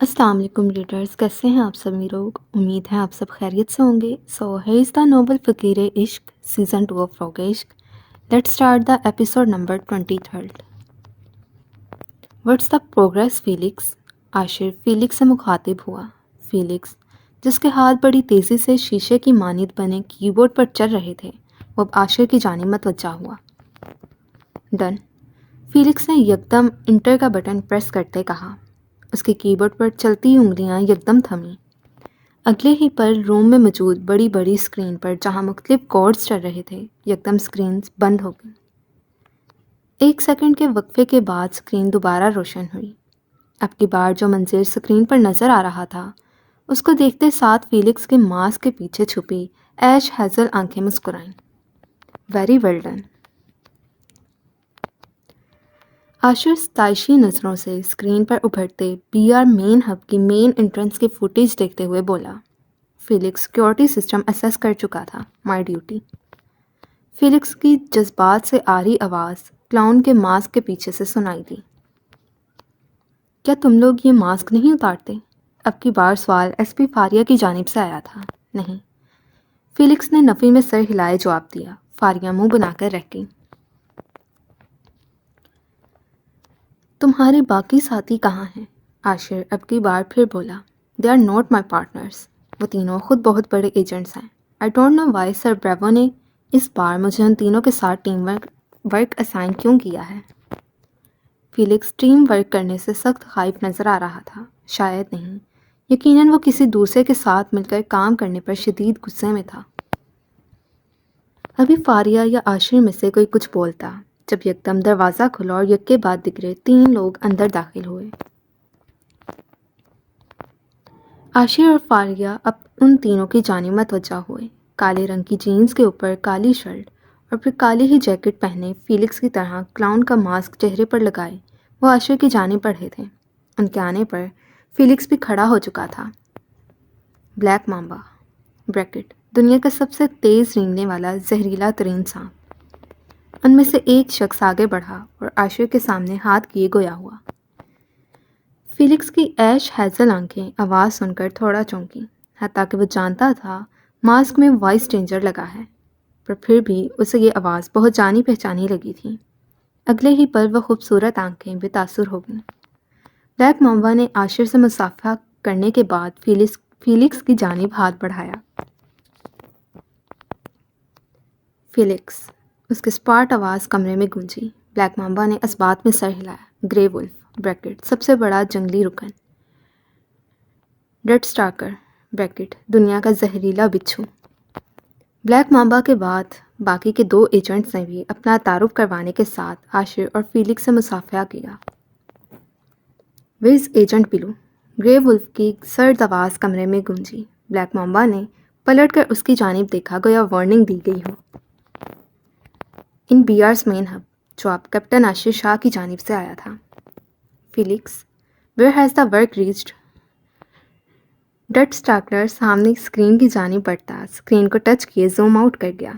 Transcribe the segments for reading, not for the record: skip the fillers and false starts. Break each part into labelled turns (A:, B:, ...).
A: السلام علیکم ریڈرز، کیسے ہیں آپ سبھی لوگ؟ امید ہے آپ سب خیریت سے ہوں گے. So here is the Nobel فقیر عشق سیزن 2 آف روگ عشق. Let start the episode number 23. What's the progress Felix? Ashir Felix سے مخاطب ہوا. فیلکس، جس کے ہاتھ بڑی تیزی سے شیشے کی مانند بنے کی بورڈ پر چل رہے تھے، وہ اب عاشر کی جانب متوجہ ہوا. ڈن. فیلکس نے یکدم انٹر کا بٹن پریس کرتے کہا. اس کے کی بورڈ پر چلتی انگلیاں یکدم تھمیں. اگلے ہی پر روم میں موجود بڑی بڑی اسکرین پر جہاں مختلف کوڈز چل رہے تھے، یکدم اسکرینز بند ہو گئیں. 1 سیکنڈ کے وقفے کے بعد اسکرین دوبارہ روشن ہوئی. اب کی بار جو منظر اسکرین پر نظر آ رہا تھا، اس کو دیکھتے ساتھ فیلکس کے ماسک کے پیچھے چھپی ایش ہیزل آنکھیں مسکرائیں. Very well done. عاشر ستائشی نظروں سے اسکرین پر ابھرتے بی آر مین ہب کی مین انٹرنس کی فوٹیج دیکھتے ہوئے بولا. فیلکس سیکیورٹی سسٹم اسیس کر چکا تھا. My duty. فیلکس کی جذبات سے آ رہی آواز کلاؤن کے ماسک کے پیچھے سے سنائی دی. کیا تم لوگ یہ ماسک نہیں اتارتے؟ اب کی بار سوال ایس پی فاریہ کی جانب سے آیا تھا. نہیں. فیلکس نے نفی میں سر ہلائے جواب دیا. فاریہ منہ بنا کر رہ گئی. تمہارے باقی ساتھی کہاں ہیں؟ عاشر اب کی بار پھر بولا. They are not my partners. وہ تینوں خود بہت بڑے ایجنٹس ہیں. I don't know Y sir Bravo نے اس بار مجھے ان تینوں کے ساتھ ٹیم ورک اسائن کیوں کیا ہے؟ فیلکس ٹیم ورک کرنے سے سخت خائف نظر آ رہا تھا. شاید نہیں. یقیناً وہ کسی دوسرے کے ساتھ مل کر کام کرنے پر شدید غصے میں تھا. ابھی فاریہ یا عاشر میں سے کوئی کچھ بولتا جب یکدم دروازہ کھلا اور یک کے بعد دگرے 3 لوگ اندر داخل ہوئے. عاشر اور فاریہ اب ان تینوں کی جانب متوجہ ہوئے. کالے رنگ کی جینز کے اوپر کالی شرٹ اور پھر کالی ہی جیکٹ پہنے، فیلکس کی طرح کلاؤن کا ماسک چہرے پر لگائے وہ عاشر کی جانب بڑھے تھے. ان کے آنے پر فیلکس بھی کھڑا ہو چکا تھا. بلیک مامبا بریکٹ دنیا کا سب سے تیز رینگنے والا زہریلا ترین سانپ. ان میں سے ایک شخص آگے بڑھا اور عاشر کے سامنے ہاتھ کیے گویا ہوا. فیلکس کی ایش ہیزل آنکھیں آواز سن کر تھوڑا چونکیں، حتیٰ کہ وہ جانتا تھا ماسک میں وائس چینجر لگا ہے، پر پھر بھی اسے یہ آواز بہت جانی پہچانی لگی تھی. اگلے ہی پل وہ خوبصورت آنکھیں بے تاثر ہو گئیں. بلیک مامبا نے عاشر سے مصافحہ کرنے کے بعد فیلکس کی جانب ہاتھ بڑھایا. فیلکس. اس کی اسپاٹ آواز کمرے میں گونجی. بلیک مامبا نے اس بات میں سر ہلایا. گرے ولف بریکٹ سب سے بڑا جنگلی رکن. ڈیڈ اسٹاکر بریکٹ دنیا کا زہریلا بچھو. بلیک مامبا کے بعد باقی کے 2 ایجنٹس نے بھی اپنا تعارف کروانے کے ساتھ عاشر اور فیلکس سے مصافحہ کیا. ویز ایجنٹ بلو. گرے ولف کی سرد آواز کمرے میں گونجی. بلیک مامبا نے پلٹ کر اس کی جانب دیکھا گویا وارننگ دی گئی ہو. ان بی آرس مین ہب، جواب کیپٹن عاشر شاہ کی جانب سے آیا تھا. Felix. Where has the work reached? ڈیڈ اسٹاکلر سامنے اسکرین کی جانب بڑھتا اسکرین کو ٹچ کیے زوم آؤٹ کر گیا.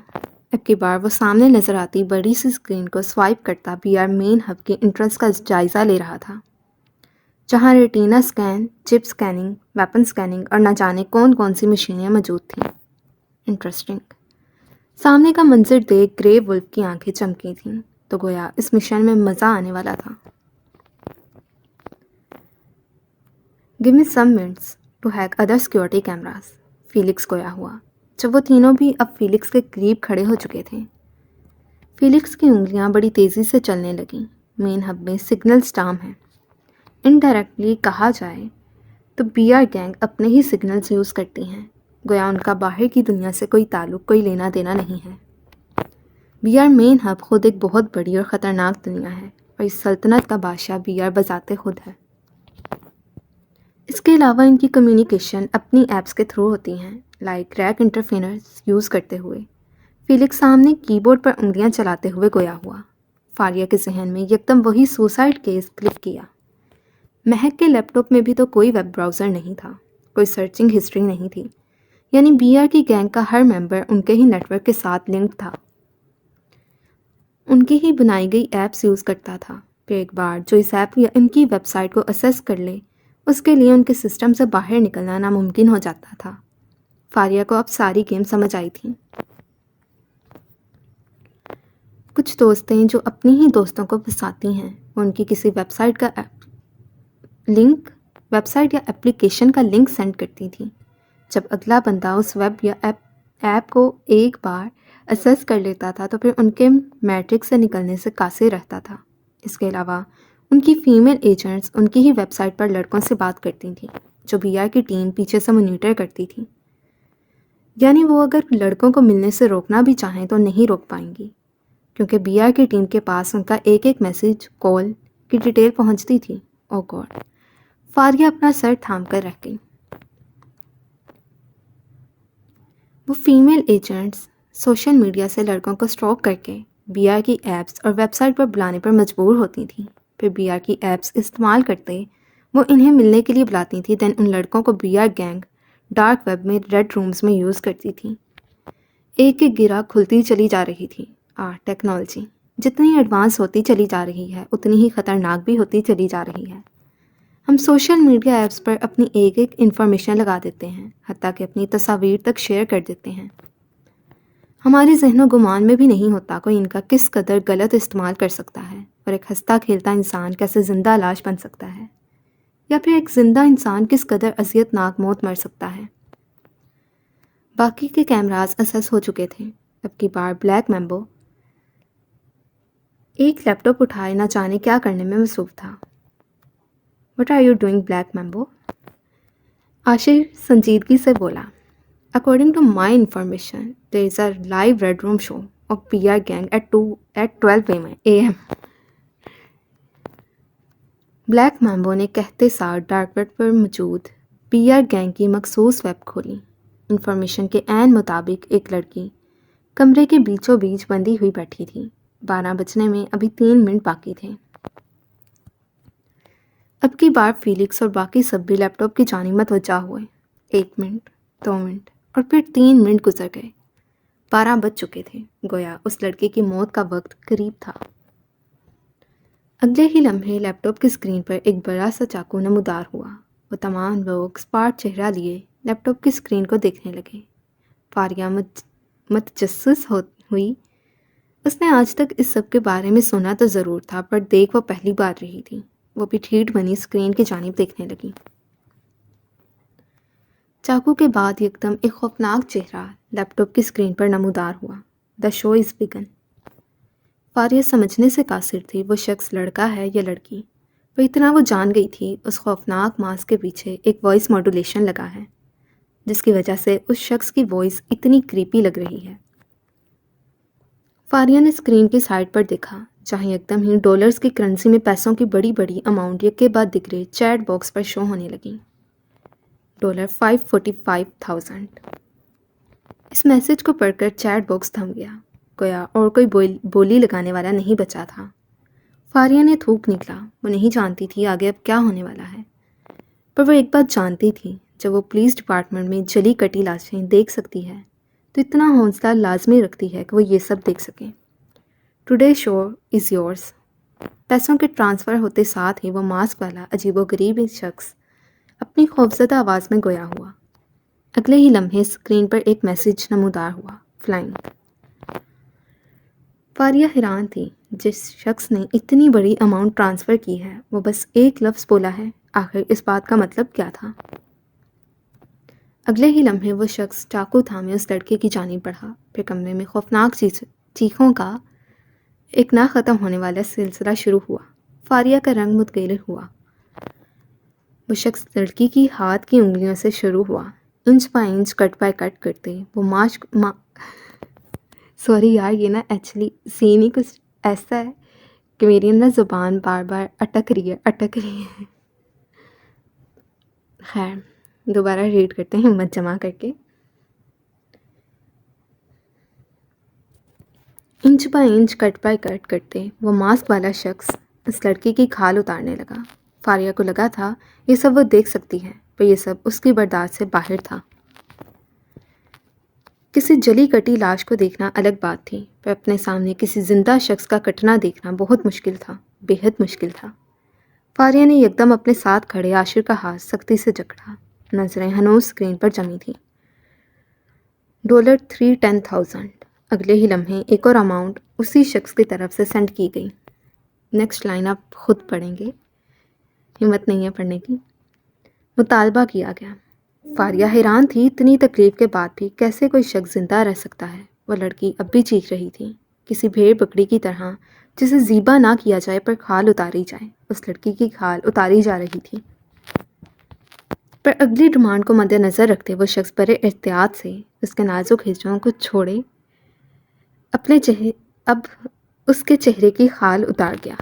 A: اب کی بار وہ سامنے نظر آتی بڑی سی اسکرین کو سوائپ کرتا بی آر مین ہب کی انٹرنس کا جائزہ لے رہا تھا، جہاں ریٹینا اسکین، چپ اسکیننگ، ویپن اسکیننگ اور نہ جانے کون کون سی مشینیں موجود تھیں. انٹرسٹنگ. سامنے کا منظر دیکھ گرے ولف کی آنکھیں چمکی تھیں تو گویا اس مشن میں مزہ آنے والا تھا. Give me some minutes to hack other security cameras. Felix گویا ہوا جب وہ تینوں بھی اب فیلکس کے قریب کھڑے ہو چکے تھے. فیلکس کی انگلیاں بڑی تیزی سے چلنے لگیں. مین ہب میں سگنل سٹارم ہے. انڈائریکٹلی کہا جائے تو بی آر گینگ اپنے ہی سگنلز یوز کرتی ہیں، گویا ان کا باہر کی دنیا سے کوئی تعلق، کوئی لینا دینا نہیں ہے. بی آر مین ہب خود ایک بہت بڑی اور خطرناک دنیا ہے اور اس سلطنت کا بادشاہ بی آر بذات خود ہے. اس کے علاوہ ان کی کمیونیکیشن اپنی ایپس کے تھرو ہوتی ہیں، لائک ریک انٹرفیئرنس یوز کرتے ہوئے. فیلکس سامنے کی بورڈ پر انگلیاں چلاتے ہوئے گویا ہوا. فاریہ کے ذہن میں یکدم وہی سوسائڈ کیس کلک کیا. مہک کے لیپ ٹاپ میں بھی تو کوئی ویب براؤزر نہیں تھا، کوئی سرچنگ ہسٹری نہیں تھی، یعنی بی آر کی گینگ کا ہر ممبر ان کے ہی نیٹ ورک کے ساتھ لنکڈ تھا، ان کی ہی بنائی گئی ایپس یوز کرتا تھا. پھر ایک بار جو اس ایپ یا ان کی ویب سائٹ کو اسیس کر لے اس کے لیے ان کے سسٹم سے باہر نکلنا ناممکن ہو جاتا تھا۔ فاریہ کو اب ساری گیم سمجھ آئی تھیں۔ کچھ دوستیں جو اپنی ہی دوستوں کو پھنساتی ہیں، وہ ان کی کسی ویب سائٹ یا اپلیکیشن کا لنک سینڈ کرتی تھیں۔ جب اگلا بندہ اس ویب یا ایپ کو ایک بار اسیس کر لیتا تھا تو پھر ان کے میٹرک سے نکلنے سے قاصر رہتا تھا۔ اس کے علاوہ ان کی فیمیل ایجنٹس ان کی ہی ویب سائٹ پر لڑکوں سے بات کرتی تھیں جو بی آر کی ٹیم پیچھے سے مانیٹر کرتی تھی۔ یعنی وہ اگر لڑکوں کو ملنے سے روکنا بھی چاہیں تو نہیں روک پائیں گی، کیونکہ بی آر کی ٹیم کے پاس ان کا ایک ایک میسج کال کی ڈیٹیل پہنچتی تھی۔ او گاڈ! فاریہ اپنا سر تھام کر رہ گئی۔ وہ فیمیل ایجنٹس سوشل میڈیا سے لڑکوں کو اسٹاک کر کے بی آر کی ایپس اور ویب سائٹ پر بلانے پر مجبور ہوتی تھیں۔ پھر بی آر کی ایپس استعمال کرتے وہ انہیں ملنے کے لیے بلاتی تھیں، دین ان لڑکوں کو B R gang dark web میں ریڈ رومز میں یوز کرتی تھیں۔ ایک ایک گرہ کھلتی چلی جا رہی تھی۔ ٹیکنالوجی جتنی ایڈوانس ہوتی چلی جا رہی ہے اتنی ہی خطرناک بھی ہوتی چلی جا رہی ہے۔ ہم سوشل میڈیا ایپس پر اپنی ایک ایک انفارمیشن لگا دیتے ہیں، حتیٰ کہ اپنی تصاویر تک شیئر کر دیتے ہیں۔ ہمارے ذہن و گمان میں بھی نہیں ہوتا کوئی ان کا کس قدر غلط استعمال کر سکتا ہے، اور ایک ہنستا کھیلتا انسان کیسے زندہ لاش بن سکتا ہے، یا پھر ایک زندہ انسان کس قدر اذیت ناک موت مر سکتا ہے۔ باقی کے کیمراز اسیس ہو چکے تھے۔ اب کی بار بلیک میمبو ایک لیپ ٹاپ اٹھائے نہ جانے کیا کرنے میں مصروف تھا۔ What are you doing Black Mambo? Ashir سنجیدگی سے بولا، according to my information there is a live red room show of B R gang at 12 AM۔ Black Mambo نے کہتے سار ڈارک ویب پر موجود بی آر گینگ کی مخصوص ویب کھولی۔ انفارمیشن کے عین مطابق ایک لڑکی کمرے کے بیچوں بیچ بندھی ہوئی بیٹھی تھی۔ 12 بجنے میں ابھی 3 منٹ باقی تھے۔ اب کی بار فیلکس اور باقی سب بھی لیپ ٹاپ کی جانب متوجہ ہوئے۔ 1 منٹ، 2 منٹ اور پھر 3 منٹ گزر گئے۔ 12 بج چکے تھے، گویا اس لڑکے کی موت کا وقت قریب تھا۔ اگلے ہی لمحے لیپ ٹاپ کی اسکرین پر ایک بڑا سا چاقو نمودار ہوا۔ وہ تمام لوگ اسپاٹ چہرہ لیے لیپ ٹاپ کی اسکرین کو دیکھنے لگے۔ فاریہ متجسس ہوئی۔ اس نے آج تک اس سب کے بارے میں سنا تو ضرور تھا، پر دیکھ وہ پہلی بار رہی تھی۔ وہ بھی ٹھیٹ بنی اسکرین کی جانب دیکھنے لگی۔ چاقو کے بعد یکدم ایک خوفناک چہرہ لیپ ٹاپ کی اسکرین پر نمودار ہوا۔ دا شو از بگن۔ فاریہ سمجھنے سے قاصر تھی وہ شخص لڑکا ہے یا لڑکی، پر اتنا وہ جان گئی تھی اس خوفناک ماسک کے پیچھے ایک وائس ماڈولیشن لگا ہے، جس کی وجہ سے اس شخص کی وائس اتنی کریپی لگ رہی ہے۔ فاریہ نے اسکرین کی سائڈ پر دیکھا، جہاں یکدم ہی ڈالرز کی کرنسی میں پیسوں کی بڑی بڑی اماؤنٹ یک کے بعد دکھ رہے چیٹ باکس پر شو ہونے لگیں۔ $545,000۔ اس میسج کو پڑھ کر چیٹ باکس تھم گیا، گویا اور کوئی بولی لگانے والا نہیں بچا تھا۔ فاریہ نے تھوک نکلا۔ وہ نہیں جانتی تھی آگے اب کیا ہونے والا ہے، پر وہ ایک بات جانتی تھی، جب وہ پولیس ڈپارٹمنٹ میں جلی کٹی لاشیں دیکھ سکتی ہے تو اتنا حوصلہ لازمی رکھتی ہے کہ وہ یہ سب دیکھ سکیں۔ Today show is yours. پیسوں کے ٹرانسفر ہوتے ساتھ ہی وہ ماسک والا عجیب و غریب شخص اپنی خوفزدہ آواز میں گویا ہوا۔ اگلے ہی لمحے اسکرین پر ایک میسج نمودار ہوا، فلائنگ۔ فاریہ حیران تھی، جس شخص نے اتنی بڑی اماؤنٹ ٹرانسفر کی ہے وہ بس ایک لفظ بولا ہے، آخر اس بات کا مطلب کیا تھا؟ اگلے ہی لمحے وہ شخص چاقو تھامے اس لڑکے کی جانب بڑھا، پھر کمرے میں خوفناک چیخوں کا ایک نہ ختم ہونے والا سلسلہ شروع ہوا۔ فاریہ کا رنگ متغیر ہوا۔ وہ شخص لڑکی کی ہاتھ کی انگلیوں سے شروع ہوا، انچ با انچ کٹ بائی کٹ کرتے وہ سوری یار، یہ نا ایکچولی سین ہی کچھ ایسا ہے کہ میری نا زبان بار بار اٹک رہی ہے۔ خیر، دوبارہ ریڈ کرتے ہیں ہمت جمع کر کے۔ انچ با انچ کٹ بائی کٹ کرتے وہ ماسک والا شخص اس لڑکی کی کھال اتارنے لگا۔ فاریہ کو لگا تھا یہ سب وہ دیکھ سکتی ہے، پر یہ سب اس کی برداشت سے باہر تھا۔ کسی جلی کٹی لاش کو دیکھنا الگ بات تھی، پر اپنے سامنے کسی زندہ شخص کا کٹنا دیکھنا بہت مشکل تھا، بے حد مشکل تھا۔ فاریہ نے یکدم اپنے ساتھ کھڑے عاشر کا ہاتھ سختی سے جکڑا۔ نظریں ہنوز اسکرین پر جمی تھیں۔ $310,000۔ اگلے ہی لمحے ایک اور اماؤنٹ اسی شخص کی طرف سے سینڈ کی گئی۔ نیکسٹ لائن آپ خود پڑھیں گے، ہمت نہیں ہے پڑھنے کی۔ مطالبہ کیا گیا۔ فاریہ حیران تھی، اتنی تکلیف کے بعد بھی کیسے کوئی شخص زندہ رہ سکتا ہے۔ وہ لڑکی اب بھی چیخ رہی تھی، کسی بھیڑ بکری کی طرح جسے ذیبح نہ کیا جائے پر کھال اتاری جائے۔ اس لڑکی کی کھال اتاری جا رہی تھی، پر اگلی ڈیمانڈ کو مد نظر رکھتے وہ شخص بڑے احتیاط سے اس کے نازک ہجڑوں کو چھوڑے اب اس کے چہرے کی کھال اتار گیا۔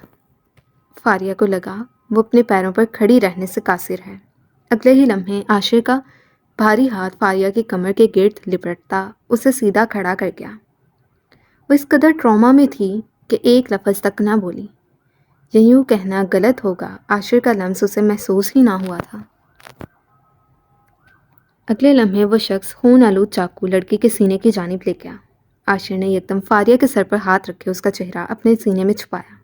A: فاریہ کو لگا وہ اپنے پیروں پر کھڑی رہنے سے قاصر ہے۔ اگلے ہی لمحے عاشر کا بھاری ہاتھ فاریہ کی کمر کے گرد لپٹتا اسے سیدھا کھڑا کر گیا۔ وہ اس قدر ٹراما میں تھی کہ ایک لفظ تک نہ بولی۔ یہ یوں کہنا غلط ہوگا، عاشر کا لمس اسے محسوس ہی نہ ہوا تھا۔ اگلے لمحے وہ شخص خون آلود چاقو لڑکی کے سینے کی جانب لے گیا۔ عاشر نے یکدم فاریہ کے سر پر ہاتھ رکھے اس کا چہرہ اپنے سینے میں چھپایا۔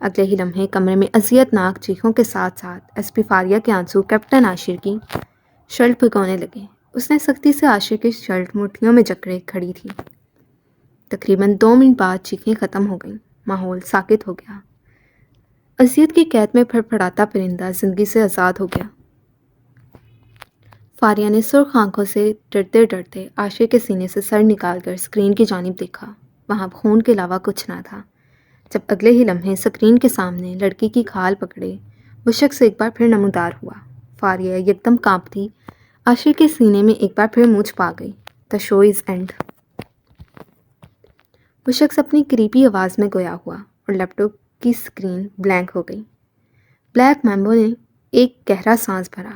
A: اگلے ہی لمحے کمرے میں اذیت ناک چیخوں کے ساتھ ساتھ ایس پی فاریہ کے آنسو کیپٹن عاشر کی شرٹ بھگونے لگے۔ اس نے سختی سے عاشر کی شرٹ مٹھیوں میں جکڑے کھڑی تھی۔ تقریباً 2 منٹ بعد چیخیں ختم ہو گئیں، ماحول ساکت ہو گیا۔ اذیت کی قید میں پھڑپھڑاتا پرندہ زندگی سے آزاد ہو گیا۔ فاریہ نے سرخ آنکھوں سے ڈرتے ڈرتے عاشر کے سینے سے سر نکال کر اسکرین کی جانب دیکھا۔ وہاں خون کے علاوہ کچھ نہ تھا۔ جب اگلے ہی لمحے اسکرین کے سامنے لڑکی کی کھال پکڑے وہ شخص ایک بار پھر نمودار ہوا۔ فاریہ یکدم کانپتی عاشر کے سینے میں ایک بار پھر منہ چھپا گئی۔ The show is end۔ وہ شخص اپنی قریبی آواز میں گویا ہوا اور لیپ ٹاپ کی اسکرین بلینک ہو گئی۔ بلیک میمبو نے ایک گہرا سانس بھرا۔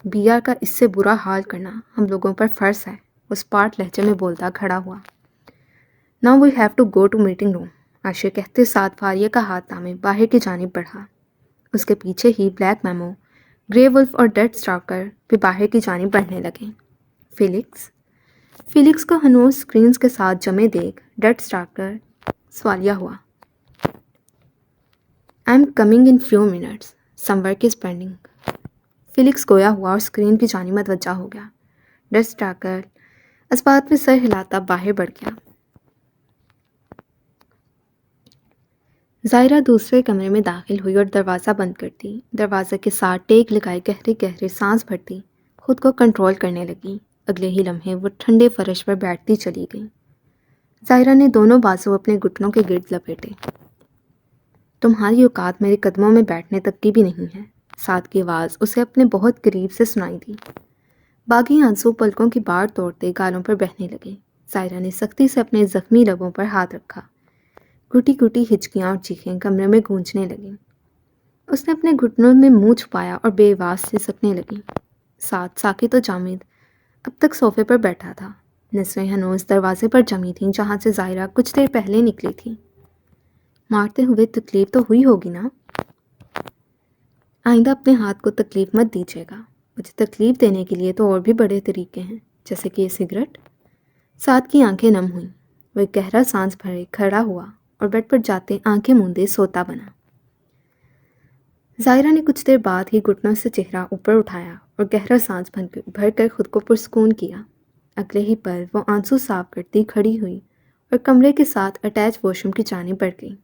A: بی آر کا اس سے برا حال کرنا ہم لوگوں پر فرض ہے، وہ اسپاٹ لہجے میں بولتا کھڑا ہوا۔ Now we have to go to meeting room۔ عاشر کہتے ساتھ فاریہ کا ہاتھ تھامے باہر کی جانب بڑھا۔ اس کے پیچھے ہی بلیک میمو، گرے ولف اور ڈیتھ اسٹاکر بھی باہر کی جانب بڑھنے لگے۔ فیلکس کو ہنوز اسکرینز کے ساتھ جمے دیکھ ڈیتھ اسٹاکر سوالیہ ہوا۔ I'm coming in few minutes۔ Some work is pending۔ Felix گویا ہوا اور اسکرین کی جانب متوجہ ہو گیا۔ ڈیتھ اسٹاکر اسبات میں سر ہلاتا باہر بڑھ گیا۔ ظاہرہ دوسرے کمرے میں داخل ہوئی اور دروازہ بند کرتی، دروازے کے ساتھ ٹیک لگائے گہرے گہرے سانس بھرتی خود کو کنٹرول کرنے لگی۔ اگلے ہی لمحے وہ ٹھنڈے فرش پر بیٹھتی چلی گئی۔ ظاہرہ نے دونوں بازو اپنے گھٹنوں کے گرد لپیٹے۔ تمہاری اوقات میرے قدموں میں بیٹھنے تک کی بھی نہیں ہے، ساتھ کی آواز اسے اپنے بہت قریب سے سنائی دی۔ باغی آنسو پلکوں کی باڑ توڑتے گالوں پر بہنے لگے۔ ظاہرہ نے سختی سے اپنے زخمی لبوں پر ہاتھ رکھا۔ گھٹی گھٹی ہچکیاں اور چیخیں کمرے میں گونجنے لگیں۔ اس نے اپنے گھٹنوں میں منہ چھپایا اور بے آواز سے سکنے لگی۔ ساتھ ساکت و جامد اب تک صوفے پر بیٹھا تھا۔ نظریں ہنوز دروازے پر جمی تھیں جہاں سے ظاہرہ کچھ دیر پہلے نکلی تھی۔ مارتے ہوئے تکلیف تو ہوئی ہوگی نا؟ آئندہ اپنے ہاتھ کو تکلیف مت دیجیے گا۔ مجھے تکلیف دینے کے لیے تو اور بھی بڑے طریقے ہیں، جیسے کہ یہ سگریٹ۔ ساتھ کی آنکھیں نم ہوئیں۔ وہ ایک گہرا سانس بھرے کھڑا ہوا اور بیڈ پر جاتے آنکھیں موندے سوتا بنا۔ ظاہرہ نے کچھ دیر بعد ہی گھٹنوں سے چہرہ اوپر اٹھایا اور گہرا سانس بھر کر خود کو پرسکون کیا۔ اگلے ہی پل وہ آنسو صاف کرتی کھڑی ہوئی اور کمرے کے ساتھ اٹیچ واش روم کی جانب بڑھ گئی۔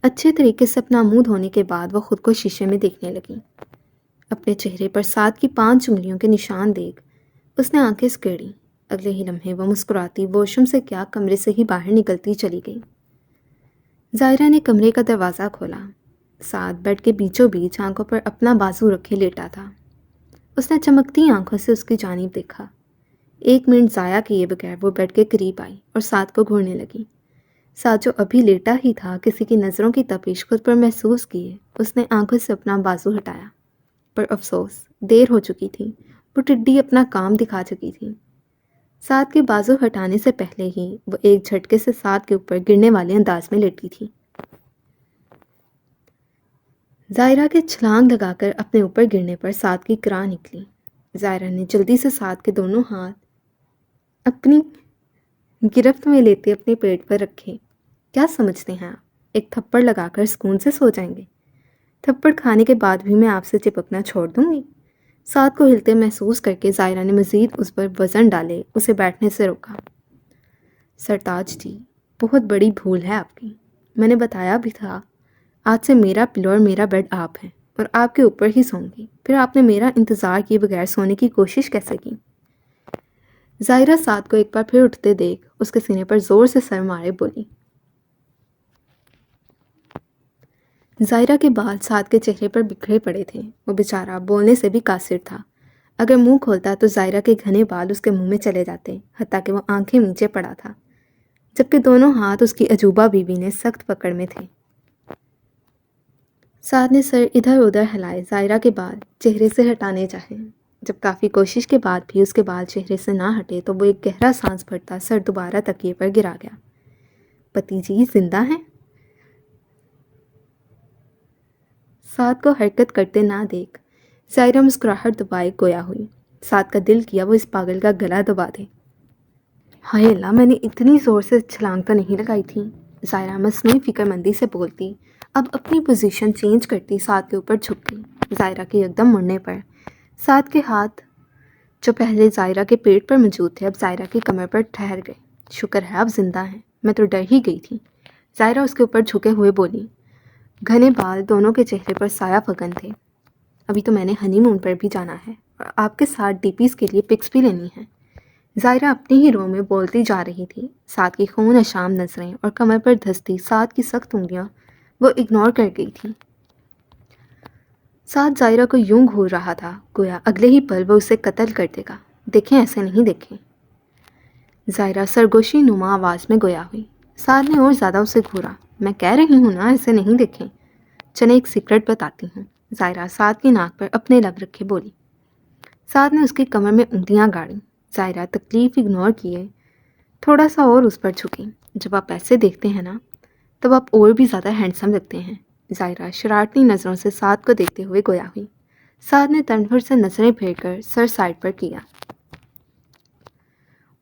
A: اچھے طریقے سے اپنا منہ دھونے کے بعد وہ خود کو شیشے میں دیکھنے لگی۔ اپنے چہرے پر 7 کی 5 انگلیوں کے نشان دیکھ اس نے آنکھیں سکیڑیں۔ اگلے ہی لمحے وہ مسکراتی واش روم سے کیا کمرے سے ہی باہر نکلتی چلی گئی۔ ظاہرہ نے کمرے کا دروازہ کھولا۔ ساتھ بیڈ کے بیچوں بیچ آنکھوں پر اپنا بازو رکھے لیٹا تھا۔ اس نے چمکتی آنکھوں سے اس کی جانب دیکھا۔ 1 منٹ ضائع کیے بغیر وہ بیڈ کے قریب آئی اور ساتھ کو گھورنے لگی۔ ساتھ جو ابھی لیٹا ہی تھا کسی کی نظروں کی تپش خود پر محسوس کیے اس نے آنکھوں سے اپنا بازو ہٹایا، پر افسوس دیر ہو چکی تھی، وہ ٹڈی اپنا کام دکھا چکی تھی۔ ساتھ کے بازو ہٹانے سے پہلے ہی وہ ایک جھٹکے سے ساتھ کے اوپر گرنے والے انداز میں لیٹی تھی۔ ظاہرہ کے چھلانگ لگا کر اپنے اوپر گرنے پر ساتھ کی کرا نکلی۔ ظاہرہ نے جلدی سے ساتھ کے دونوں ہاتھ اپنی گرفت میں لیتے اپنے پیٹ پر رکھے۔ کیا سمجھتے ہیں آپ، ایک تھپڑ لگا کر سکون سے سو جائیں گے؟ تھپڑ کھانے کے بعد بھی میں آپ سے چپکنا چھوڑ دوں گی؟ سعد کو ہلتے محسوس کر کے ظاہرہ نے مزید اس پر وزن ڈالے اسے بیٹھنے سے روکا۔ سرتاج جی، بہت بڑی بھول ہے آپ کی۔ میں نے بتایا بھی تھا، آج سے میرا پلو اور میرا بیڈ آپ ہیں اور آپ کے اوپر ہی سوں گی۔ پھر آپ نے میرا انتظار کیے بغیر سونے کی کوشش کیسے کی؟ ظاہرہ سعد کو ایک بار پھر اٹھتے دیکھ اس کے سینے پر زور سے سر مارے بولی۔ ظاہرہ کے بال سعد کے چہرے پر بکھرے پڑے تھے۔ وہ بیچارہ بولنے سے بھی قاصر تھا۔ اگر منہ کھولتا تو ظاہرہ کے گھنے بال اس کے منہ میں چلے جاتے، حتیٰ کہ وہ آنکھیں نیچے پڑا تھا، جبکہ دونوں ہاتھ اس کی عجوبہ بیوی نے سخت پکڑ میں تھے۔ سعد نے سر ادھر ادھر ہلائے، ظاہرہ کے بال چہرے سے ہٹانے چاہے۔ جب کافی کوشش کے بعد بھی اس کے بال چہرے سے نہ ہٹے تو وہ ایک گہرا سانس بھرتا سر دوبارہ تکیے پر گرا گیا۔ پتی جی زندہ ہیں؟ سعد کو حرکت کرتے نہ دیکھ ظاہرہ مسکراہٹ دبائے گویا ہوئی۔ سعد کا دل کیا وہ اس پاگل کا گلا دبا دے۔ ہائے اللہ، میں نے اتنی زور سے چھلانگ تو نہیں لگائی تھی، ظاہرہ مصنوعی فکر مندی سے بولتی، اب اپنی پوزیشن چینج کرتی سعد کے اوپر جھک گئی۔ ظاہرہ کے یکدم مڑنے پر سعد کے ہاتھ جو پہلے ظاہرہ کے پیٹ پر موجود تھے اب ظاہرہ کی کمر پر ٹھہر گئے۔ شکر ہے اب زندہ ہیں، میں تو ڈر ہی گئی تھی، ظاہرہ اس کے اوپر جھکے ہوئے بولی۔ گھنے بال دونوں کے چہرے پر سایہ فگن تھے۔ ابھی تو میں نے ہنی مون پر بھی جانا ہے اور آپ کے ساتھ ڈی پیز کے لیے پکس بھی لینی ہیں۔ ظاہرہ اپنے ہی رو میں بولتی جا رہی تھی۔ سعد کی خون اشام نظریں اور کمر پر دھستی سعد کی سخت انگلیاں وہ اگنور کر گئی تھی۔ سعد ظاہرہ کو یوں گھور رہا تھا گویا اگلے ہی پل وہ اسے قتل کر دے گا۔ دیکھیں ایسے نہیں دیکھیں، ظاہرہ سرگوشی نما آواز میں گویا ہوئی۔ سعد نے اور زیادہ اسے گھورا۔ میں کہہ رہی ہوں نا ایسے نہیں دیکھیں، چلیں ایک سیکرٹ بتاتی ہوں، ظاہرہ سعد کی ناک پر اپنے لب رکھے بولی۔ سعد نے اس کی کمر میں انگلیاں گاڑیں۔ ظاہرہ تکلیف اگنور کیے تھوڑا سا اور اس پر جھکی۔ جب آپ ایسے دیکھتے ہیں نا تب آپ اور بھی زیادہ ہینڈسم لگتے ہیں، ظاہرہ شرارتی نظروں سے سعد کو دیکھتے ہوئے گویا ہوئی۔ سعد نے تنفر سے نظریں پھیر کر سر سائڈ پر کیا۔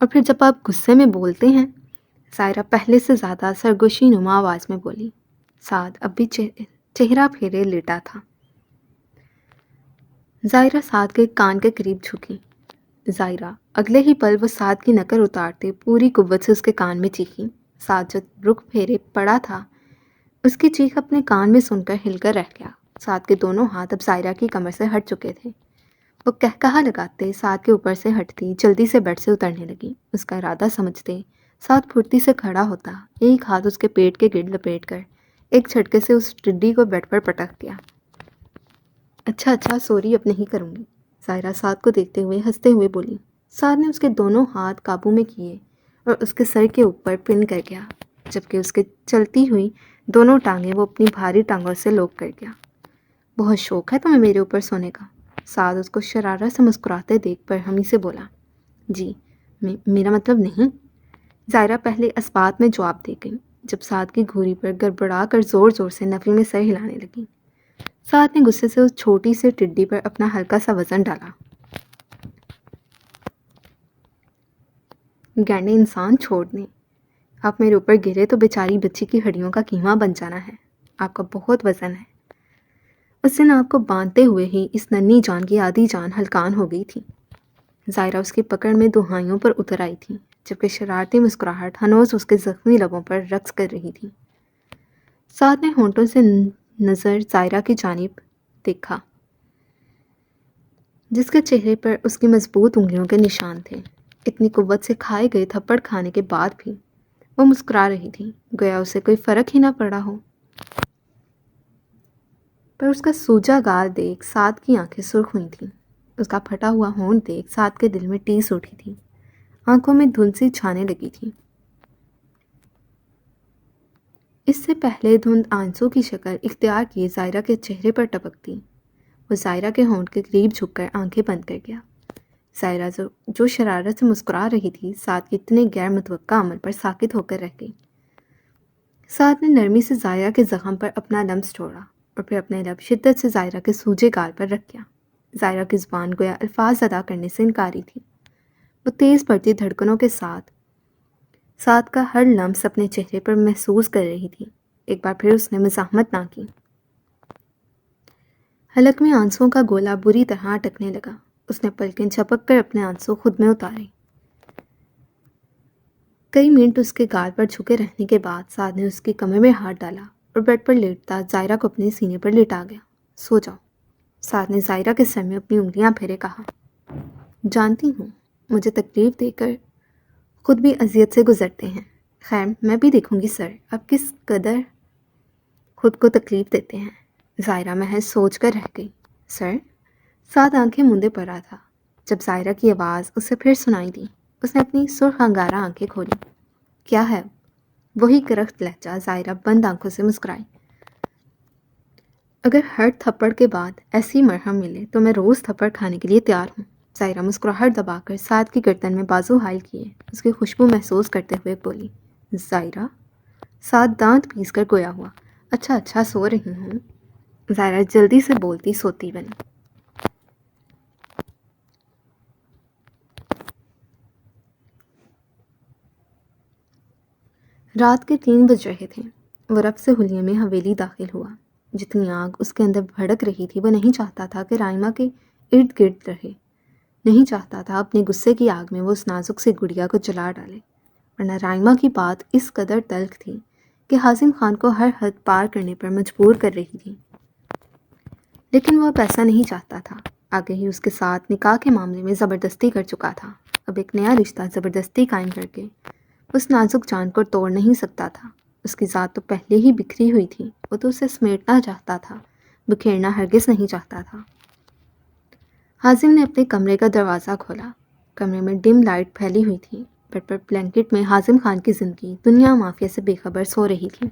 A: اور پھر جب آپ غصے میں بولتے ہیں، ظاہرہ پہلے سے زیادہ سرگوشی نما آواز میں بولی۔ سعد اب بھی چہرہ پھیرے لیٹا تھا۔ ظاہرہ سعد کے کان کے قریب جھکی۔ ظاہرہ اگلے ہی پل وہ سعد کی نکل اتارتے پوری قوت سے اس کے کان میں چیخی۔ سعد جو رخ پھیرے پڑا تھا اس کی چیخ اپنے کان میں سن کر ہل کر رہ گیا۔ سعد کے دونوں ہاتھ اب ظاہرہ کی کمر سے ہٹ چکے تھے۔ وہ کہا لگاتے سعد کے اوپر سے ہٹتی جلدی سے بیڈ سے اترنے لگی۔ اس کا ارادہ سمجھتے سعد پھرتی سے کھڑا ہوتا، ایک ہاتھ اس کے پیٹ کے گرد لپیٹ کر ایک جھٹکے سے اس ٹڈی کو بیڈ پر پٹک دیا۔ اچھا سوری، اب نہیں کروں گی، ظاہرہ سعد کو دیکھتے ہوئے ہنستے ہوئے بولی۔ سعد نے اس کے دونوں ہاتھ قابو میں کیے اور اس کے سر کے اوپر پن کر گیا، جبکہ اس کے چلتی ہوئی دونوں ٹانگیں وہ اپنی بھاری ٹانگوں سے لوک کر گیا۔ بہت شوق ہے تمہیں میرے اوپر سونے کا؟ سعد اس کو شرارت سے مسکراتے دیکھ برہمی سے بولا۔ جی، میرا مطلب نہیں، ظاہرہ پہلے اسبات میں جواب دے گئی، جب سعد کی گھوری پر گڑبڑا کر زور زور سے نفی میں سر ہلانے لگی۔ سعد نے غصے سے اس چھوٹی سے ٹڈی پر اپنا ہلکا سا وزن ڈالا۔ گینڈے انسان چھوڑ دیں، آپ میرے اوپر گرے تو بیچاری بچی کی ہڈیوں کا کیما بن جانا ہے، آپ کا بہت وزن ہے۔ اس دن آپ کو باندھتے ہوئے ہی اس ننھی جان کی آدھی جان ہلکان ہو گئی تھی۔ ظاہرہ اس کی پکڑ میں دہائیوں پر اتر آئی تھی، جبکہ شرارتی مسکراہٹ ہنوز اس کے زخمی لبوں پر رقص کر رہی تھی۔ سعد نے ہونٹوں سے نظر ظاہرہ کی جانب دیکھا، جس کے چہرے پر اس کی مضبوط انگلیوں کے نشان تھے۔ اتنی قوت سے کھائے گئے تھپڑ کھانے کے بعد بھی وہ مسکرا رہی تھی، گویا اسے کوئی فرق ہی نہ پڑا ہو۔ پر اس کا سوجا گال دیکھ سعد کی آنکھیں سرخ ہوئی تھیں۔ اس کا پھٹا ہوا ہونٹ دیکھ سعد کے دل میں ٹیس اٹھی تھی، آنکھوں میں دھند سی چھانے لگی تھی۔ اس سے پہلے دھند آنسو کی شکل اختیار کیے ظاہرہ کے چہرے پر ٹپکتی، وہ ظاہرہ کے ہونٹ کے قریب جھک کر آنکھیں بند کر گیا۔ ظاہرہ جو شرارت سے مسکرا رہی تھی سعد کے اتنے غیر متوقع عمل پر ساکت ہو کر رہ گئی۔ سعد نے نرمی سے ظاہرہ کے زخم پر اپنا لمس چھوڑا اور پھر اپنے لب شدت سے ظاہرہ کے سوجے گال پر رکھ گیا۔ ظاہرہ کی زبان گویا الفاظ ادا کرنے سے انکاری تھی۔ وہ تیز بڑھتی دھڑکنوں کے ساتھ سعد کا ہر لمس اپنے چہرے پر محسوس کر رہی تھی۔ ایک بار پھر اس نے مزاحمت نہ کی۔ حلق میں آنسوؤں کا گولا بری طرح اٹکنے لگا۔ اس نے پلکیں جھپک کر اپنے آنسو خود میں اتارے۔ کئی منٹ اس کے گال پر جھکے رہنے کے بعد سعد نے اس کی کمر میں ہاتھ ڈالا اور بیڈ پر لیٹتا ظاہرہ کو اپنے سینے پر لٹا گیا۔ سو جاؤ، سعد نے ظاہرہ کے سر میں اپنی انگلیاں پھیرے کہا۔ جانتی ہوں، مجھے تکلیف دے کر خود بھی اذیت سے گزرتے ہیں۔ خیر، میں بھی دیکھوں گی سر، آپ کس قدر خود کو تکلیف دیتے ہیں۔ ظاہرہ محض سوچ کر رہ گئی۔ سر؟ سعد آنکھیں مندے پڑا تھا۔ جب ظاہرہ کی آواز اسے پھر سنائی دی، اس نے اپنی سرخ انگارہ آنکھیں کھولی۔ کیا ہے؟ وہی کرخت لہجہ۔ ظاہرہ بند آنکھوں سے مسکرائی۔ اگر ہر تھپڑ کے بعد ایسی مرہم ملے تو میں روز تھپڑ کھانے کے لیے تیار ہوں۔ ظاہرہ مسکراہٹ دبا کر سعد کی گردن میں بازو حائل کیے اس کی خوشبو محسوس کرتے ہوئے بولی۔ ظاہرہ؟ سعد دانت پیس کر گویا ہوا۔ اچھا سو رہی ہوں۔ ظاہرہ جلدی سے بولتی سوتی بنی۔ رات کے 3 بج رہے تھے۔ وہ رب سے حلیے میں حویلی داخل ہوا۔ جتنی آگ اس کے اندر بھڑک رہی تھی وہ نہیں چاہتا تھا کہ رائمہ کے ارد گرد رہے، نہیں چاہتا تھا اپنے غصے کی آگ میں وہ اس نازک سے گڑیا کو جلا ڈالے، ورنہ رائمہ کی بات اس قدر تلخ تھی کہ حازم خان کو ہر حد پار کرنے پر مجبور کر رہی تھی۔ لیکن وہ اب ایسا نہیں چاہتا تھا۔ آگے ہی اس کے ساتھ نکاح کے معاملے میں زبردستی کر چکا تھا۔ اب ایک نیا رشتہ زبردستی قائم کر کے اس نازک جان کو توڑ نہیں سکتا تھا۔ اس کی ذات تو پہلے ہی بکھری ہوئی تھی، وہ تو اسے سمیٹنا چاہتا تھا، بکھیرنا ہرگز نہیں چاہتا تھا۔ حازم نے اپنے کمرے کا دروازہ کھولا۔ کمرے میں ڈم لائٹ پھیلی ہوئی تھی۔ بیڈ پر بلینکٹ میں حازم خان کی زندگی دنیا مافیا سے بے خبر سو رہی تھی۔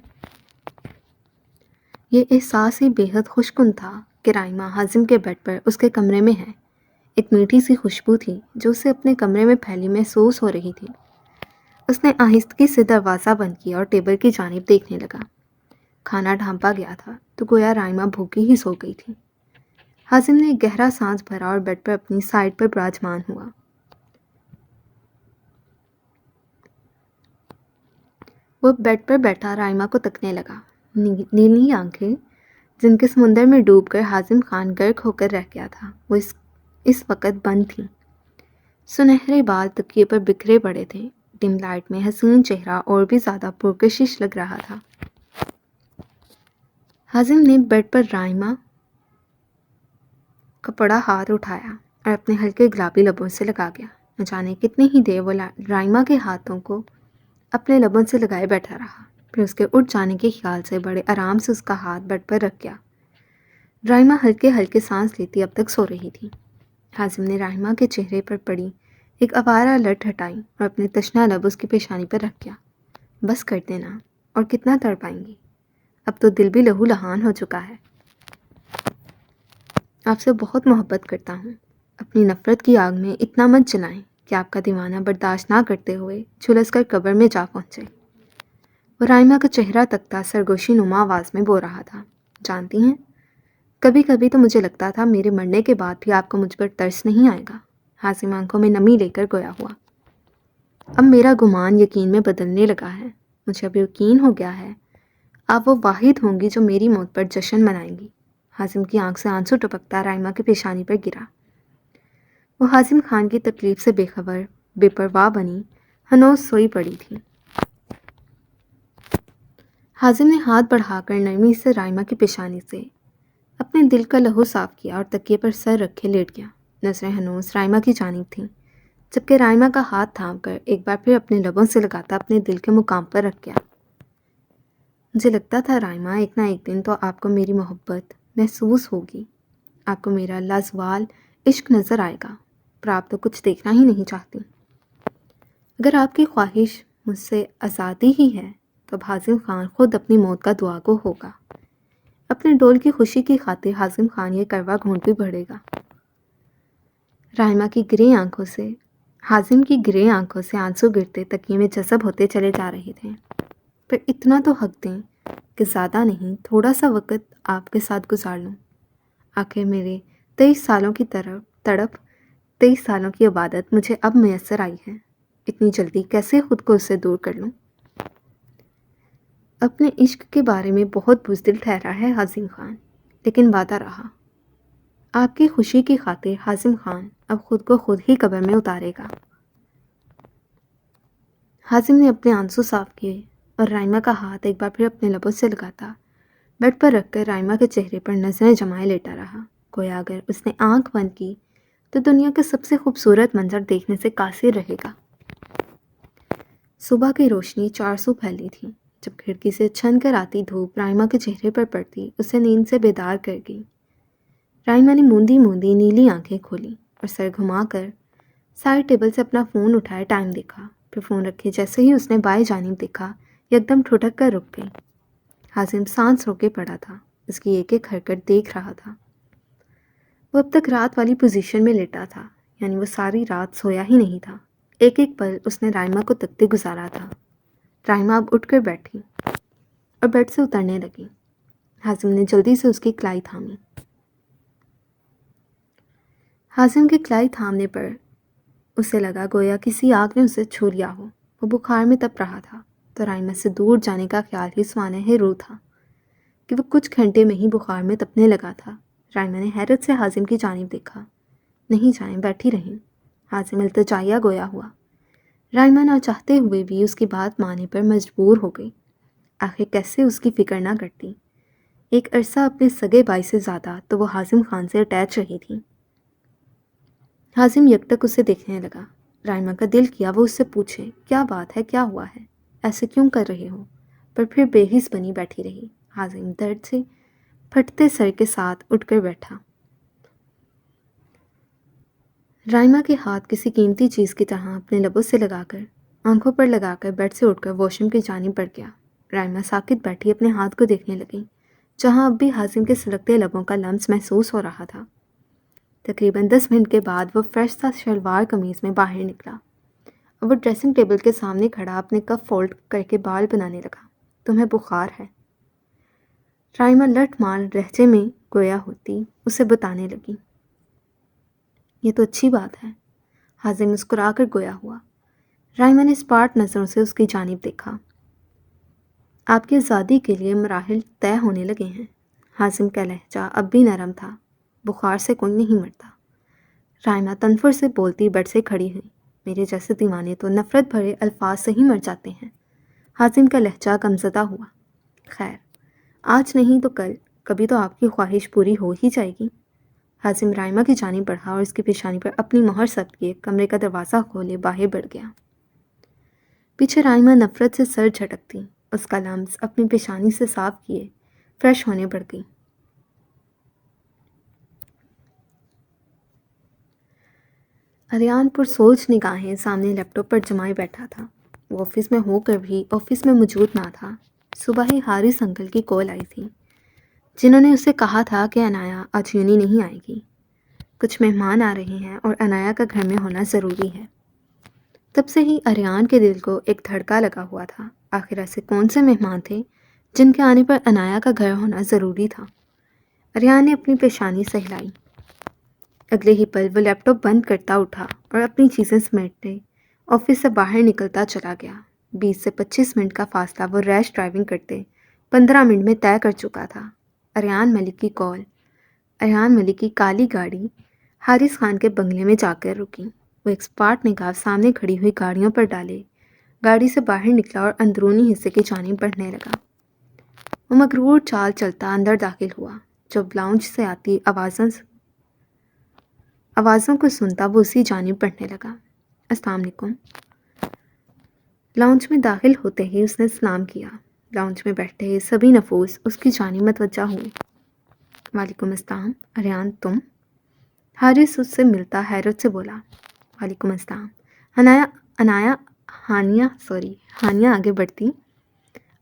A: یہ احساس ہی بے حد خوشکن تھا کہ رائمہ حازم کے بیڈ پر اس کے کمرے میں ہے۔ ایک میٹھی سی خوشبو تھی جو اسے اپنے کمرے میں پھیلی محسوس ہو رہی تھی۔ اس نے آہستگی سے دروازہ بند کیا اور ٹیبل کی جانب دیکھنے لگا۔ کھانا ڈھانپا گیا تھا تو گویا رائمہ بھوکی ہی سو گئی تھی۔ حازم نے ایک گہرا سانس بھرا اور بیڈ پر اپنی سائڈ پر براجمان ہوا۔ وہ بیڈ پر بیٹھا رائمہ کو تکنے لگا۔ نیلی آنکھیں جن کے سمندر میں ڈوب کر حازم خان غرق ہو کر رہ گیا تھا وہ اس وقت بند تھیں۔ سنہرے بال تکیے پر بکھرے پڑے تھے۔ ڈم لائٹ میں حسین چہرہ اور بھی زیادہ پرکشش لگ رہا تھا۔ حازم نے بیڈ پر رائمہ کا پڑا ہاتھ اٹھایا اور اپنے ہلکے گلابی لبوں سے لگا گیا۔ نہ جانے کتنی ہی دیر وہ رائمہ کے ہاتھوں کو اپنے لبوں سے لگائے بیٹھا رہا، پھر اس کے اٹھ جانے کے خیال سے بڑے آرام سے اس کا ہاتھ بیڈ پر رکھ گیا۔ رائمہ ہلکے ہلکے سانس لیتی اب تک سو رہی تھی۔ حازم نے رائمہ کے چہرے پر پڑی ایک آوارہ لٹ ہٹائی اور اپنے تشنہ لب اس کی پیشانی پر رکھ گیا۔ بس کر دینا، اور کتنا تڑپائیں گی؟ اب تو دل بھی لہو لہان ہو چکا ہے۔ آپ سے بہت محبت کرتا ہوں۔ اپنی نفرت کی آگ میں اتنا مت جلائیں کہ آپ کا دیوانہ برداشت نہ کرتے ہوئے جھلس کر قبر میں جا پہنچے۔ وہ رائمہ کا چہرہ تکتا سرگوشی نما آواز میں بول رہا تھا۔ جانتی ہیں، کبھی کبھی تو مجھے لگتا تھا میرے مرنے کے بعد بھی آپ کو مجھ پر ترس نہیں آئے گا۔ حازم آنکھوں میں نمی لے کر گویا ہوا۔ اب میرا گمان یقین میں بدلنے لگا ہے۔ مجھے اب یقین ہو گیا ہے آپ وہ واحد ہوں گی جو میری موت پر جشن منائیں گی۔ حازم کی آنکھ سے آنسو ٹپکتا رائمہ کی پیشانی پر گرا۔ وہ حازم خان کی تکلیف سے بے خبر، بے پرواہ بنی ہنوز سوئی پڑی تھی۔ حازم نے ہاتھ بڑھا کر نرمی سے رائمہ کی پیشانی سے اپنے دل کا لہو صاف کیا اور تکیے پر سر رکھے لیٹ گیا۔ نظریں ہنوز رائمہ کی جانب تھیں، جبکہ رائمہ کا ہاتھ تھام کر ایک بار پھر اپنے لبوں سے لگاتا اپنے دل کے مقام پر رکھ گیا۔ مجھے لگتا تھا رائمہ ایک نہ ایک دن تو آپ کو میری محبت محسوس ہوگی، آپ کو میرا لازوال عشق نظر آئے گا، پر آپ تو کچھ دیکھنا ہی نہیں چاہتی۔ اگر آپ کی خواہش مجھ سے آزادی ہی ہے تو اب حازم خان خود اپنی موت کا دعا گو ہوگا۔ اپنے ڈول کی خوشی کی خاطر حازم خان یہ کروا گھونٹ بھی بڑھے گا۔ رائمہ کی گرے آنکھوں سے حازم کی گرے آنکھوں سے آنسو گرتے تکیے میں جذب ہوتے چلے جا رہے تھے۔ پر اتنا تو حق دیں کہ زیادہ نہیں، تھوڑا سا وقت آپ کے ساتھ گزار لوں۔ آخر میرے 23 سالوں کی تڑپ 23 سالوں کی عبادت مجھے اب میسر آئی ہے۔ اتنی جلدی کیسے خود کو اس سے دور کر لوں؟ اپنے عشق کے بارے میں بہت بزدل ٹھہرا ہے حازم خان، لیکن وعدہ رہا۔ آپ کی خوشی کی خاطر حازم خان اب خود کو خود ہی قبر میں اتارے گا۔ حازم نے اپنے آنسو صاف کیے اور رائمہ کا ہاتھ ایک بار پھر اپنے لبوں سے لگاتا بیڈ پر رکھ کر رائمہ کے چہرے پر نظریں جمائے لیٹا رہا، گویا اگر اس نے آنکھ بند کی تو دنیا کے سب سے خوبصورت منظر دیکھنے سے قاصر رہے گا۔ صبح کی روشنی 400 پھیلی تھی۔ جب کھڑکی سے چھن کر آتی دھوپ رائمہ کے چہرے پر پڑتی اسے نیند سے بیدار کر گئی۔ رائمہ نے موندی موندی نیلی آنکھیں کھولی اور سر گھما کر سائڈ ٹیبل سے اپنا فون اٹھائے ٹائم دیکھا، پھر فون رکھے جیسے ہی اس نے بائیں جانب دیکھا یکدم ٹھٹک کر رک گئی۔ حازم سانس روکے پڑا تھا، اس کی ایک ایک حرکت دیکھ رہا تھا۔ وہ اب تک رات والی پوزیشن میں لیٹا تھا، یعنی وہ ساری رات سویا ہی نہیں تھا۔ ایک ایک پل اس نے رائمہ کو تکتے گزارا تھا۔ رائمہ اب اٹھ کر بیٹھی اور بیڈ سے اترنے لگی۔ حازم نے جلدی سے اس کی کلائی تھامی۔ حازم کے کلائی تھامنے پر اسے لگا گویا کسی آگ نے اسے چھو لیا ہو۔ وہ بخار میں تپ رہا تھا تو رائمہ سے دور جانے کا خیال ہی سوانح روح تھا کہ وہ کچھ گھنٹے میں ہی بخار میں تپنے لگا تھا۔ رائمہ نے حیرت سے حازم کی جانب دیکھا۔ نہیں جائیں، بیٹھی رہیں۔ حازم التجائیہ گویا ہوا۔ رائمہ نہ چاہتے ہوئے بھی اس کی بات ماننے پر مجبور ہو گئی۔ آخر کیسے اس کی فکر نہ کرتی۔ ایک عرصہ اپنے سگے بھائی سے زیادہ تو وہ حازم خان سے اٹیچ رہی تھی۔ حازم یک تک اسے دیکھنے لگا۔ رائمہ کا دل کیا وہ اس سے پوچھے کیا بات ہے، کیا ہوا ہے، ایسے کیوں کر رہے ہو، پر پھر بے حس بنی بیٹھی رہی۔ حازم درد سے پھٹتے سر کے ساتھ اٹھ کر بیٹھا۔ رائمہ کے ہاتھ کسی قیمتی چیز کی طرح اپنے لبوں سے لگا کر آنکھوں پر لگا کر بیڈ سے اٹھ کر واش روم کی جانب بڑھ گیا۔ رائمہ ساکت بیٹھی اپنے ہاتھ کو دیکھنے لگی جہاں اب بھی حازم کے سلگتے لبوں کا لمس محسوس ہو رہا تھا۔ تقریباً 10 منٹ کے بعد وہ فریش سا شلوار قمیض میں باہر نکلا۔ اب وہ ڈریسنگ ٹیبل کے سامنے کھڑا اپنے کف فولڈ کر کے بال بنانے لگا۔ تمہیں بخار ہے؟ رائمہ لٹ مار لہجے میں گویا ہوتی اسے بتانے لگی۔ یہ تو اچھی بات ہے۔ حازم مسکرا کر گویا ہوا۔ رائمہ نے اسپاٹ نظروں سے اس کی جانب دیکھا۔ آپ کی آزادی کے لیے مراحل طے ہونے لگے ہیں۔ حازم کا لہجہ اب بھی نرم تھا۔ بخار سے کوئی نہیں مرتا۔ رائمہ تنفر سے بولتی بیڈ سے کھڑی ہوئی۔ میرے جیسے دیوانے تو نفرت بھرے الفاظ سے ہی مر جاتے ہیں۔ حازم کا لہجہ غمزدہ ہوا۔ خیر، آج نہیں تو کل کبھی تو آپ کی خواہش پوری ہو ہی جائے گی۔ حازم رائمہ کی جانب بڑھا اور اس کی پیشانی پر اپنی مہر ثبت کیے کمرے کا دروازہ کھولے باہر بڑھ گیا۔ پیچھے رائمہ نفرت سے سر جھٹکتی، اس کا لمس اپنی پیشانی سے صاف کیے فریش ہونے بڑھ گئی۔ اریان پر سوچ نگاہیں سامنے لیپ ٹاپ پر جمائے بیٹھا تھا۔ وہ آفس میں ہو کر بھی آفس میں موجود نہ تھا۔ صبح ہی حارث انکل کی کال آئی تھی جنہوں نے اسے کہا تھا کہ انایا آج یونی نہیں آئے گی۔ کچھ مہمان آ رہے ہیں اور انایا کا گھر میں ہونا ضروری ہے۔ تب سے ہی اریان کے دل کو ایک دھڑکا لگا ہوا تھا۔ آخر ایسے کون سے مہمان تھے جن کے آنے پر انایا کا گھر ہونا ضروری تھا؟ اریان نے اپنی پیشانی سہلائی۔ اگلے ہی پل وہ لیپ ٹاپ بند کرتا اٹھا اور اپنی چیزیں سمیٹتے آفس سے باہر نکلتا چلا گیا۔ 20 سے 25 منٹ کا فاصلہ وہ ریش ڈرائیونگ کرتے 15 منٹ میں طے کر چکا تھا۔ اریان ملک کی کال، اریان ملک کی کالی گاڑی حارث خان کے بنگلے میں جا کر رکی۔ وہ ایک اسپاٹ نگاہ سامنے کھڑی ہوئی گاڑیوں پر ڈالے گاڑی سے باہر نکلا اور اندرونی حصے کی جانب بڑھنے لگا۔ وہ مغرور چال چلتا اندر داخل ہوا۔ جب لاؤنج سے آتی آوازوں کو سنتا وہ اسی جانب بڑھنے لگا۔ السلام علیکم۔ لاؤنج میں داخل ہوتے ہی اس نے سلام کیا۔ لاؤنج میں بیٹھے سبھی نفوس اس کی جانب متوجہ ہوئے۔ وعلیکم السلام، اریان تم؟ حارث اس سے ملتا حیرت سے بولا۔ وعلیکم السلام۔ ہانیہ آگے بڑھتی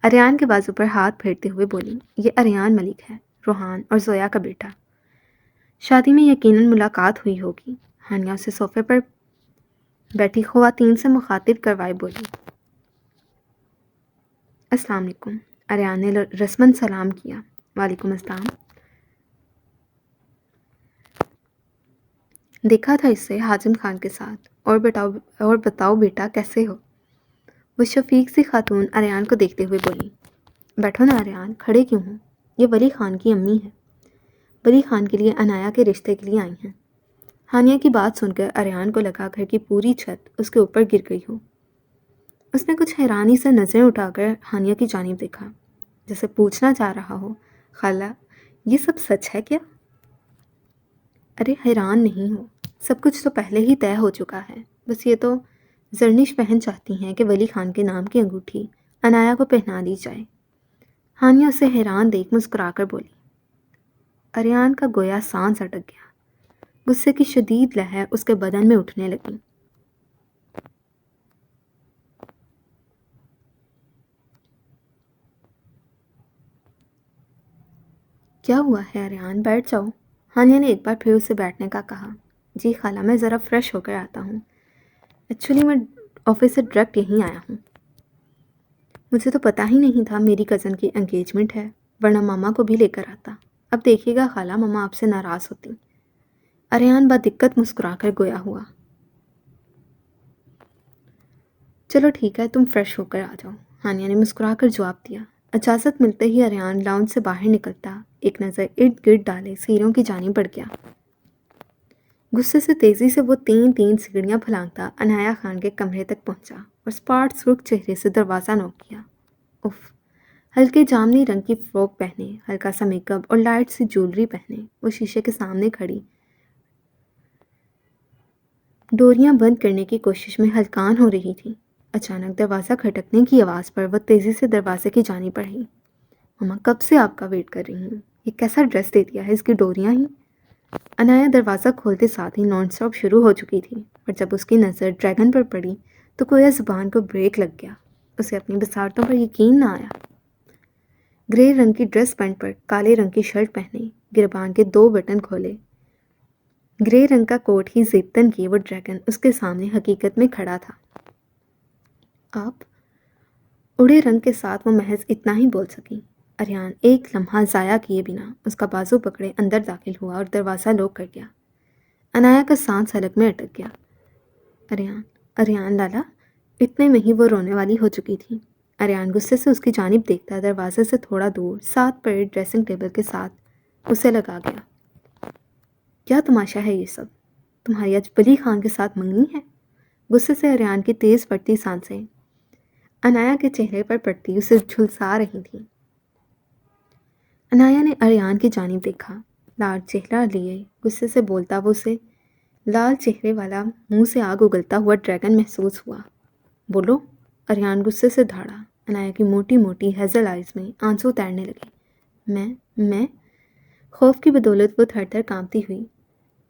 A: اریان کے بازو پر ہاتھ پھیرتے ہوئے بولی، یہ اریان ملک ہے، روحان اور زویا کا بیٹا۔ شادی میں یقیناً ملاقات ہوئی ہوگی۔ ہانیہ اسے صوفے پر بیٹھی خواتین سے مخاطب کروائے بولی۔ السلام علیکم۔ اریان نے رسماً سلام کیا۔ وعلیکم السلام۔ دیکھا تھا اسے حازم خان کے ساتھ، اور بتاؤ بیٹا کیسے ہو؟ وہ شفیق سی خاتون اریان کو دیکھتے ہوئے بولی۔ بیٹھو نا اریان، کھڑے کیوں ہوں؟ یہ ولی خان کی امی ہے۔ ولی خان کے لیے انایا کے رشتے کے لیے آئی ہیں۔ ہانیہ کی بات سن کر اریان کو لگا گھر کی پوری چھت اس کے اوپر گر گئی ہو۔ اس نے کچھ حیرانی سے نظریں اٹھا کر ہانیہ کی جانب دیکھا، جیسے پوچھنا چاہ رہا ہو، خالہ یہ سب سچ ہے کیا؟ ارے حیران نہیں ہو، سب کچھ تو پہلے ہی طے ہو چکا ہے، بس یہ تو زرنش بہن چاہتی ہیں کہ ولی خان کے نام کی انگوٹھی انایا کو پہنا دی جائے۔ ہانیہ اسے حیران دیکھ مسکرا کر بولی۔ اریان کا گویا سانس اٹک گیا، غصے کی شدید لہر اس کے بدن میں اٹھنے لگی۔ کیا ہوا ہے اریان، بیٹھ جاؤ۔ ہانیہ نے ایک بار پھر اسے بیٹھنے کا کہا۔ جی خالہ، میں ذرا فریش ہو کر آتا ہوں، ایکچولی میں آفس سے ڈائریکٹ یہیں آیا ہوں۔ مجھے تو پتہ ہی نہیں تھا میری کزن کی انگیجمنٹ ہے، ورنہ ماما کو بھی لے کر آتا۔ اب دیکھیے گا خالہ، ماما آپ سے ناراض ہوتی۔ اریان بدقت مسکرا کر گویا ہوا۔ چلو ٹھیک ہے، تم فریش ہو کر آ جاؤ، ہانیہ نے مسکرا کر جواب دیا۔ اجازت ملتے ہی اریان لاؤنج سے باہر نکلتا ایک نظر ارد گرد ڈالے سیڑھیوں کی جانب بڑھ گیا۔ غصے سے تیزی سے وہ تین سیڑھیاں پھلانگتا عنایہ خان کے کمرے تک پہنچا اور اسپاٹ سرخ چہرے سے دروازہ نوک کیا۔ اف! ہلکے جامنی رنگ کی فراک پہنے، ہلکا سا میک اپ اور لائٹ سی جولری پہنے وہ شیشے کے سامنے کھڑی ڈوریاں بند کرنے کی کوشش میں ہلکان ہو رہی تھی۔ اچانک دروازہ کھٹکنے کی آواز پر وہ تیزی سے دروازے کی جانب بڑھی۔ ماما کب سے آپ کا ویٹ کر رہی ہوں، یہ کیسا ڈریس دے دیا ہے، اس کی ڈوریاں ہی۔ انایا دروازہ کھولتے ساتھ ہی نان اسٹاپ شروع ہو چکی تھی، اور جب اس کی نظر ڈریگن پر پڑی تو گویا زبان کو بریک لگ گیا۔ اسے اپنی بصارتوں پر یقین نہ آیا۔ گرے رنگ کی ڈریس پینٹ پر کالے رنگ کی شرٹ پہنے، گربان کے 2 بٹن کھولے، گرے رنگ کا کوٹ ہی زیبتن کی وہ ڈریگن اس کے سامنے حقیقت میں کھڑا تھا۔ آپ؟ اڑے رنگ کے ساتھ وہ محض اتنا ہی بول سکی۔ اریان ایک لمحہ ضائع کیے بنا اس کا بازو پکڑے اندر داخل ہوا اور دروازہ لاک کر گیا۔ انایا کا سانس حلق میں اٹک گیا۔ اریان لالا، اتنے میں ہی وہ رونے والی ہو چکی تھی۔ اریان غصے سے اس کی جانب دیکھتا دروازے سے تھوڑا دور ساتھ پڑے ڈریسنگ ٹیبل کے ساتھ اسے لگا گیا۔ کیا تماشا ہے یہ سب؟ تمہاری آج ولی خان کے ساتھ منگنی ہے؟ غصے سے اریان کی تیز پڑتی سانسیں انایا کے چہرے پر پڑتی اسے جھلسا رہی تھیں۔ انایا نے اریان کی جانب دیکھا، لال چہرہ لیے غصے سے بولتا وہ اسے لال چہرے والا منہ سے آگ اگلتا ہوا ڈریگن محسوس ہوا۔ بولو۔ اریان غصے سے دھاڑا۔ انایا کی موٹی موٹی ہیزل آئیز میں آنسو تیرنے لگے۔ میں خوف کی بدولت وہ تھر تھر کانپتی ہوئی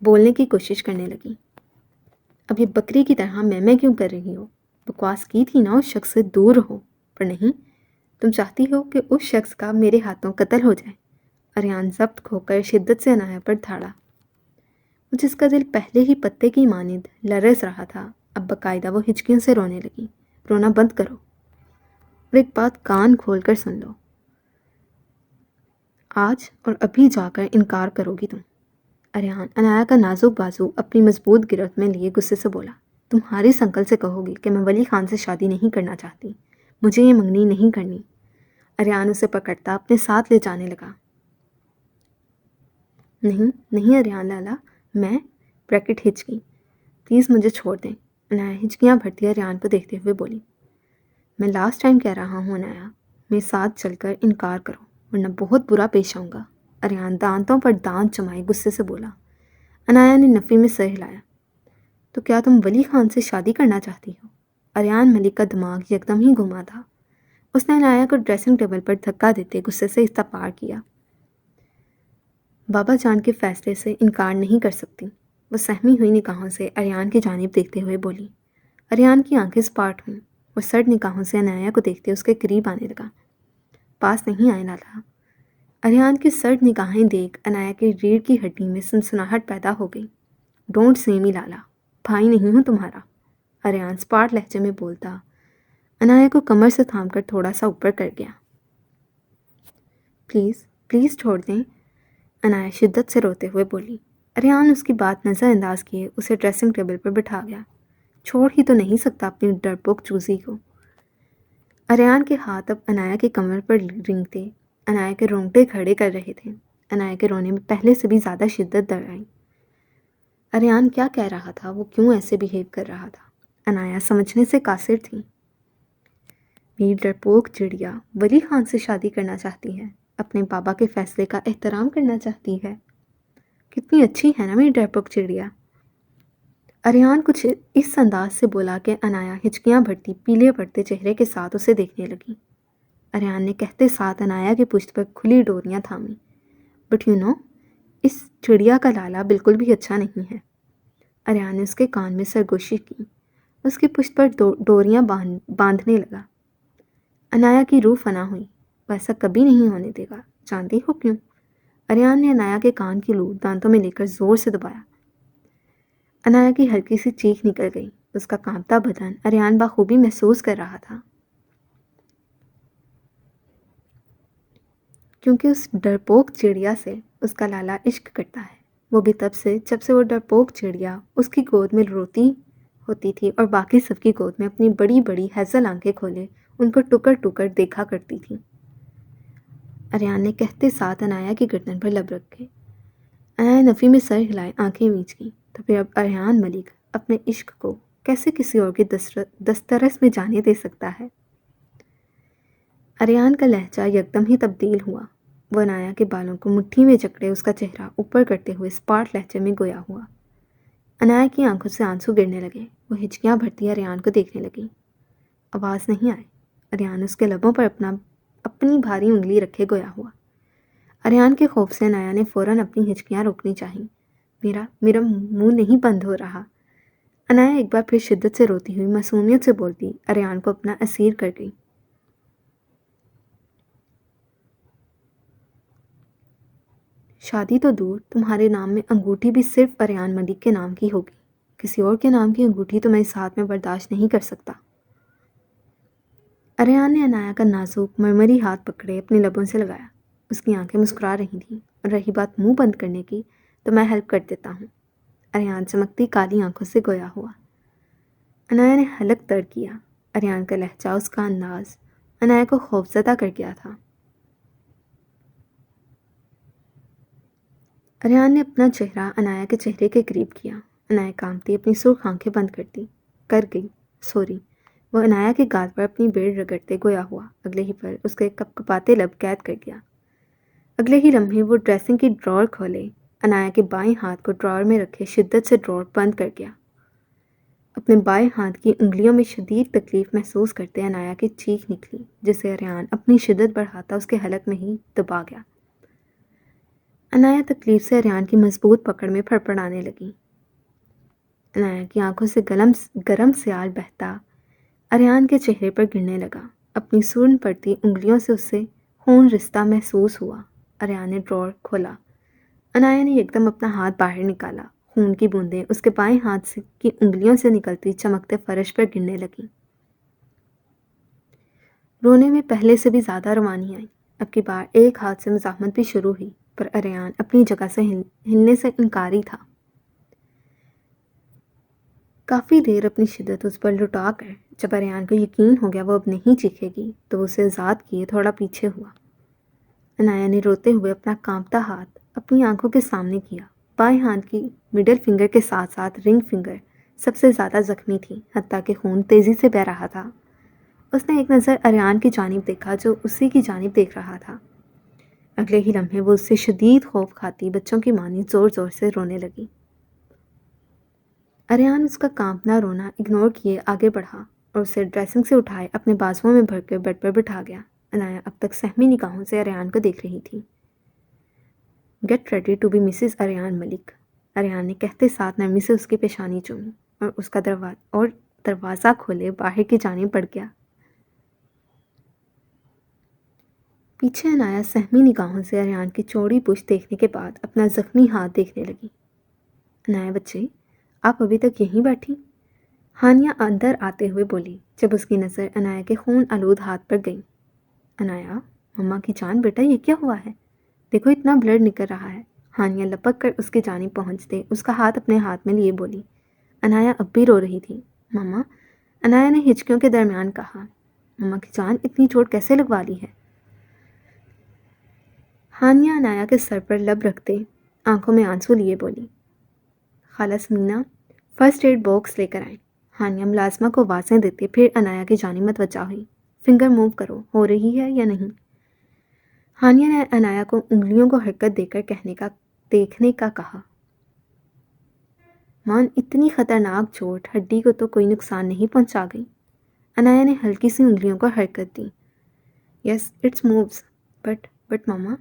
A: بولنے کی کوشش کرنے لگی۔ اب یہ بکری کی طرح میں کیوں کر رہی ہو؟ بکواس کی تھی نا اس شخص سے دور رہو، پر نہیں، تم چاہتی ہو کہ اس شخص کا میرے ہاتھوں قتل ہو جائے۔ اریان ضبط کھو کر شدت سے انایا پر دھاڑا، جس کا دل پہلے ہی پتے کی مانند لرز رہا تھا اب باقاعدہ وہ ہچکیوں سے رونے لگی۔ رونا بند کرو اور ایک بات کان کھول کر سن لو، آج اور ابھی جا کر انکار کرو گی تم؟ اریان انایا کا نازک بازو اپنی مضبوط گرفت میں لیے غصے سے بولا۔ تمہاری انکل سے کہو گی کہ میں ولی خان سے شادی نہیں کرنا چاہتی، مجھے یہ منگنی نہیں کرنی۔ اریان اسے پکڑتا اپنے ساتھ لے جانے لگا۔ نہیں اریان لالا، میں بریکٹ ہچکی، پلیز مجھے چھوڑ دیں۔ انایا ہچکیاں بھرتی اریان کو دیکھتے ہوئے بولی۔ میں لاسٹ ٹائم کہہ رہا ہوں انایا، میرے ساتھ چل کر انکار کرو ورنہ بہت برا پیش آؤں گا۔ اریان دانتوں پر دانت جمائے غصے سے بولا۔ انایا نے نفی میں سر ہلایا۔ تو کیا تم ولی خان سے شادی کرنا چاہتی ہو؟ اریان ملک کا دماغ یکدم ہی گھما تھا۔ اس نے انایا کو ڈریسنگ ٹیبل پر دھکا دیتے غصے سے استفار کیا۔ بابا جان کے فیصلے سے انکار نہیں کر سکتی، وہ سہمی ہوئی نگاہوں سے اریان کی جانب دیکھتے ہوئے بولی۔ اریان کی آنکھیں سپاٹ ہوئیں، وہ سرد نگاہوں سے انایا کو دیکھتے اس کے قریب آنے لگا۔ پاس نہیں آئے لالا۔ اریان کی سرد نگاہیں دیکھ انایا کی ریڑھ کی ہڈی میں سنسناہٹ پیدا ہو گئی۔ ڈونٹ سی می لالا، بھائی نہیں ہوں تمہارا، اریان سپاٹ لہجے میں بولتا انایا کو کمر سے تھام کر تھوڑا سا اوپر کر گیا۔ پلیز چھوڑ دیں، انایا شدت سے روتے ہوئے بولی۔ اریان اس کی بات نظر انداز کیے اسے ڈریسنگ ٹیبل پر بٹھا گیا۔ چھوڑ ہی تو نہیں سکتا اپنی ڈرپوک چوزی کو۔ اریان کے ہاتھ اب انایا کی کمر پر رینگتے انایا کے رونگٹے کھڑے کر رہے تھے۔ عنایا کے رونے میں پہلے سے بھی زیادہ شدت در آئی۔ اریان کیا کہہ رہا تھا؟ وہ کیوں ایسے بیہیو کر رہا تھا؟ عنایا سمجھنے سے قاصر تھی۔ میری ڈرپوک چڑیا ولی خان سے شادی کرنا چاہتی ہے، اپنے بابا کے فیصلے کا احترام کرنا چاہتی ہے۔ کتنی اچھی ہے نا میری ڈرپوک چڑیا۔ اریان کچھ اس انداز سے بولا کہ عنایا ہچکیاں بھرتی پیلے پڑتے چہرے کے ساتھ اسے دیکھنے لگی۔ اریان نے کہتے ساتھ عنایا کی پشت پر کھلی ڈوریاں تھامیں۔ بٹ یو نو، اس چڑیا کا لالا بالکل بھی اچھا نہیں ہے۔ اریان نے اس کے کان میں سرگوشی کی، اس کی پشت پر ڈوریاں باندھنے لگا۔ عنایا کی روح فنا ہوئی۔ وہ ایسا کبھی نہیں ہونے دے گا، جانتی ہو کیوں؟ اریان نے عنایا کے کان کی لوٹ دانتوں میں لے کر زور سے دبایا۔ عنایا کی ہلکی سی چیخ نکل گئی۔ اس کا کانپتا بدن اریان بخوبی محسوس کر رہا تھا، کیونکہ اس ڈرپوک چڑیا سے اس کا لالا عشق کرتا ہے، وہ بھی تب سے جب سے وہ ڈرپوک چڑیا اس کی گود میں روتی ہوتی تھی اور باقی سب کی گود میں اپنی بڑی بڑی ہیزل آنکھیں کھولے ان کو ٹکر ٹکر دیکھا کرتی تھی۔ اریان نے کہتے ساتھ عنایا کی گردن پر لب رکھے۔ عنایا نفی میں سر ہلائے آنکھیں میچ گئی۔ تو پھر اب اریان ملک اپنے عشق کو کیسے کسی اور کی دسترس میں جانے دے سکتا ہے؟ اریان کا لہجہ یکدم ہی تبدیل ہوا۔ وہ عنایا کے بالوں کو مٹھی میں جکڑے اس کا چہرہ اوپر کرتے ہوئے اسپاٹ لہجے میں گویا ہوا۔ عنایا کی آنکھوں سے آنسو گرنے لگے۔ وہ ہچکیاں بھرتی اریان کو دیکھنے لگی۔ آواز نہیں آئی۔ اریان اس کے لبوں پر اپنی بھاری انگلی رکھے گویا ہوا۔ اریان کے خوف سے عنایا نے فوراً اپنی ہچکیاں روکنی چاہی۔ میرا منہ نہیں بند ہو رہا۔ عنایا ایک بار پھر شدت سے روتی ہوئی معصومیت سے بولتی اریان کو اپنا اسیر کر گئی۔ شادی تو دور، تمہارے نام میں انگوٹھی بھی صرف اریان ملک کے نام کی ہوگی۔ کسی اور کے نام کی انگوٹھی تو میں اس ہاتھ میں برداشت نہیں کر سکتا۔ اریان نے عنایا کا نازک مرمری ہاتھ پکڑے اپنے لبوں سے لگایا۔ اس کی آنکھیں مسکرا رہی تھیں، اور رہی بات منہ بند کرنے کی تو میں ہیلپ کر دیتا ہوں۔ اریان چمکتی کالی آنکھوں سے گویا ہوا۔ عنایا نے حلق تر کیا۔ اریان کا لہجہ، اس کا انداز عنایا کو خوفزدہ کر گیا تھا۔ اریان نے اپنا چہرہ عنایا کے چہرے کے قریب کیا۔ عنایا کانپتی اپنی سرخ آنکھیں بند کر گئی۔ وہ عنایا کے گال پر اپنی بیڑ رگڑتے گویا ہوا۔ اگلے ہی پل اس کے کپکپاتے لب قید کر گیا۔ اگلے ہی لمحے وہ ڈریسنگ کی ڈراور کھولے، عنایا کے بائیں ہاتھ کو ڈراور میں رکھے شدت سے ڈراور بند کر گیا۔ اپنے بائیں ہاتھ کی انگلیوں میں شدید تکلیف محسوس کرتے عنایا کی چیخ نکلی، جسے اریان اپنی شدت بڑھاتا اس کے حلق میں ہی دبا گیا۔ عنایا تکلیف سے اریان کی مضبوط پکڑ میں پھڑپڑانے لگی۔ عنایا کی آنکھوں سے گرم سیال بہتا اریان کے چہرے پر گرنے لگا۔ اپنی سرن پڑتی انگلیوں سے اسے خون رستا محسوس ہوا۔ اریان نے ڈراور کھولا۔ عنایا نے یکدم اپنا ہاتھ باہر نکالا۔ خون کی بوندیں اس کے بائیں ہاتھ کی انگلیوں سے نکلتی چمکتے فرش پر گرنے لگیں۔ رونے میں پہلے سے بھی زیادہ روانی آئی۔ اب کی بار ایک ہاتھ سے مزاحمت بھی شروع ہوئی، پر اریان اپنی جگہ سے ہلنے سے انکاری تھا۔ کافی دیر اپنی شدت اس پر لٹا کر جب اریان کو یقین ہو گیا وہ اب نہیں چیخے گی تو وہ اسے آزاد کیے تھوڑا پیچھے ہوا۔ عنایا نے روتے ہوئے اپنا کانپتا ہاتھ اپنی آنکھوں کے سامنے کیا۔ بائیں ہاتھ کی مڈل فنگر کے ساتھ ساتھ رنگ فنگر سب سے زیادہ زخمی تھی، حتیٰ کہ خون تیزی سے بہہ رہا تھا۔ اس نے ایک نظر اریان کی جانب دیکھا جو اسی کی جانب دیکھ رہا تھا۔ اگلے ہی لمحے وہ اس سے شدید خوف کھاتی بچوں کی مانی زور زور سے رونے لگی۔ اریان اس کا کانپنا رونا اگنور کیے آگے بڑھا اور اسے ڈریسنگ سے اٹھائے اپنے بازوؤں میں بھر کر بیڈ پر بٹھا گیا۔ عنایا اب تک سہمی نگاہوں سے اریان کو دیکھ رہی تھی۔ Get ready to be Mrs Aryan Malik, Aryan نے کہتے ساتھ نرمی سے اس کی پیشانی چومی اور اس کا دروازہ کھولے باہر کی جانب بڑھ گیا۔ پیچھے عنایا سہمی نگاہوں سے اریان کی چوڑی پشت دیکھنے کے بعد اپنا زخمی ہاتھ دیکھنے لگی۔ عنایا بچے، آپ ابھی تک یہیں بیٹھی؟ ہانیہ اندر آتے ہوئے بولی جب اس کی نظر عنایا کے خون آلود ہاتھ پر گئی۔ عنایا، مما کی جان بیٹا یہ کیا ہوا ہے؟ دیکھو اتنا بلڈ نکل رہا ہے۔ ہانیہ لپک کر اس کی جانب پہنچتے اس کا ہاتھ اپنے ہاتھ میں لیے بولی۔ عنایا اب بھی رو رہی تھی۔ مما، عنایا نے ہچکیوں کے درمیان کہا، مما کی جان اتنی چوٹ کیسے لگوا لی ہے؟ ہانیہ عنایا کے سر پر لب رکھتے آنکھوں میں آنسو لیے بولی، خالہ سمینا فرسٹ ایڈ باکس لے کر آئیں۔ ہانیہ ملازمہ کو آوازیں دیتے پھر عنایا کی جانب متوجہ ہوئی، فنگر موو کرو، ہو رہی ہے یا نہیں؟ ہانیہ نے عنایا کو انگلیوں کو حرکت دے کر دیکھنے کا کہا۔ مان اتنی خطرناک چوٹ، ہڈی کو تو کوئی نقصان نہیں پہنچا گئی؟ عنایا نے ہلکی سی انگلیوں کو حرکت دی۔ Yes it's moves but mama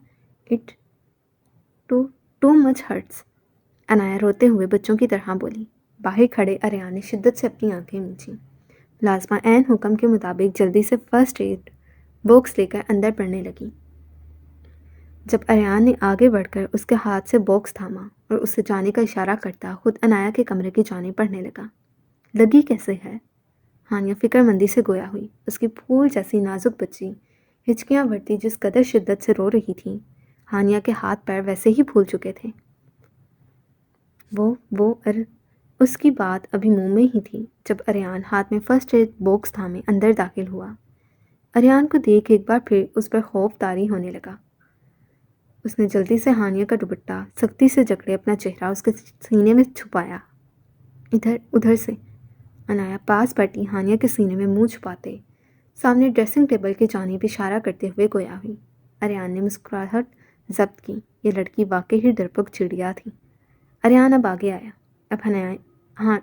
A: it too much hurts. Anaya روتے ہوئے بچوں کی طرح بولی۔ باہر کھڑے اریان نے شدت سے اپنی آنکھیں مینچیں۔ ملازمہ عین حکم کے مطابق جلدی سے فرسٹ ایڈ باکس لے کر اندر بڑھنے لگی۔ جب اریان نے آگے بڑھ کر اس کے ہاتھ سے باکس تھاما اور اسے جانے کا اشارہ کرتا خود عنایا کے کمرے کی جانب بڑھنے لگا۔ لگی کیسے ہے؟ ہانیہ فکر مندی سے گویا ہوئی۔ اس کی پھول جیسی نازک بچی ہچکیاں بھرتی جس قدر شدت سے رو رہی تھی، ہانیہ کے ہاتھ پیر ویسے ہی پھول چکے تھے۔ اس کی بات ابھی منہ میں ہی تھی جب اریان ہاتھ میں فرسٹ ایڈ باکس تھامے اندر داخل ہوا۔ اریان کو دیکھ ایک بار پھر اس پر خوف طاری ہونے لگا۔ اس نے جلدی سے ہانیہ کا دوپٹہ سختی سے جکڑے اپنا چہرہ اس کے سینے میں چھپایا۔ ادھر سے عنایا پاس بیٹھی ہانیہ کے سینے میں منہ چھپاتے سامنے ڈریسنگ ٹیبل کی جانب اشارہ کرتے ہوئے گویا ہوئی۔ اریان نے مسکراہٹ ضبط کی۔ یہ لڑکی واقعی ہی ڈرپوک چڑیا تھی۔ اریان اب آگے آیا۔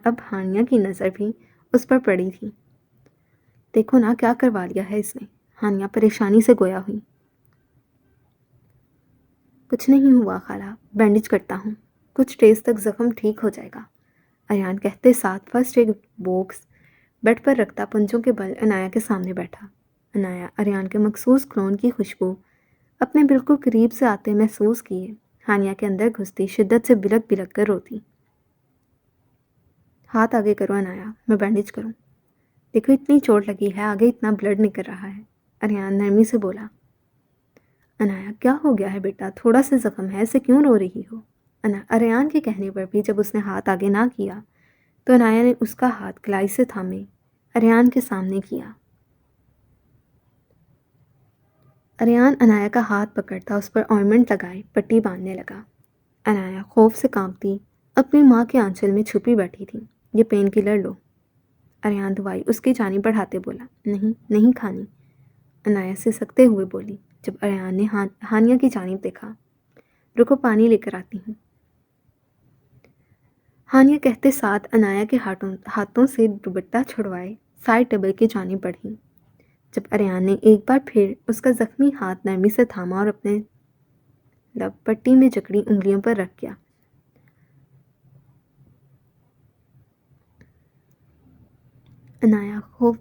A: اب ہانیہ کی نظر بھی اس پر پڑی تھی۔ دیکھو نا کیا کروا لیا ہے اس نے، ہانیہ پریشانی سے گویا ہوئی۔ کچھ نہیں ہوا خالہ، بینڈیج کرتا ہوں، کچھ ڈیز تک زخم ٹھیک ہو جائے گا، اریان کہتے ساتھ فرسٹ ایڈ باکس بیڈ پر رکھتا پنجوں کے بل عنایا کے سامنے بیٹھا۔ عنایا اریان کے مخصوص کلون کی خوشبو اپنے بالکل قریب سے آتے محسوس کیے ہانیہ کے اندر گھستی شدت سے بلک بلک کر روتی۔ ہاتھ آگے کرو عنایا، میں بینڈیج کروں۔ دیکھو اتنی چوٹ لگی ہے، آگے اتنا بلڈ نکل رہا ہے، اریان نرمی سے بولا۔ عنایا کیا ہو گیا ہے بیٹا، تھوڑا سا زخم ہے، اسے کیوں رو رہی ہو؟ اریان کے کہنے پر بھی جب اس نے ہاتھ آگے نہ کیا تو عنایا نے اس کا ہاتھ کلائی سے تھامے اریان کے سامنے کیا۔ اریان عنایا کا ہاتھ پکڑتا اس پر آئنمنٹ لگائے پٹی باندھنے لگا۔ عنایا خوف سے کانپتی اپنی ماں کے آنچل میں چھپی بیٹھی تھی۔ یہ پین کلر لو، اریان دوائی اس کی جانب بڑھاتے بولا۔ نہیں کھانی، عنایا سے سکتے ہوئے بولی۔ جب اریان نے ہانیہ کی جانب دیکھا، رکو پانی لے کر آتی ہوں، ہانیہ کہتے ساتھ عنایا کے ہاتھوں سے دوپٹہ چھڑوائے سائڈ ٹیبل کی جانب بڑھی۔ جب اریان نے ایک بار پھر اس کا زخمی ہاتھ نرمی سے تھاما اور اپنے لب پٹی میں جکڑی انگلیوں پر رکھ گیا۔ عنایا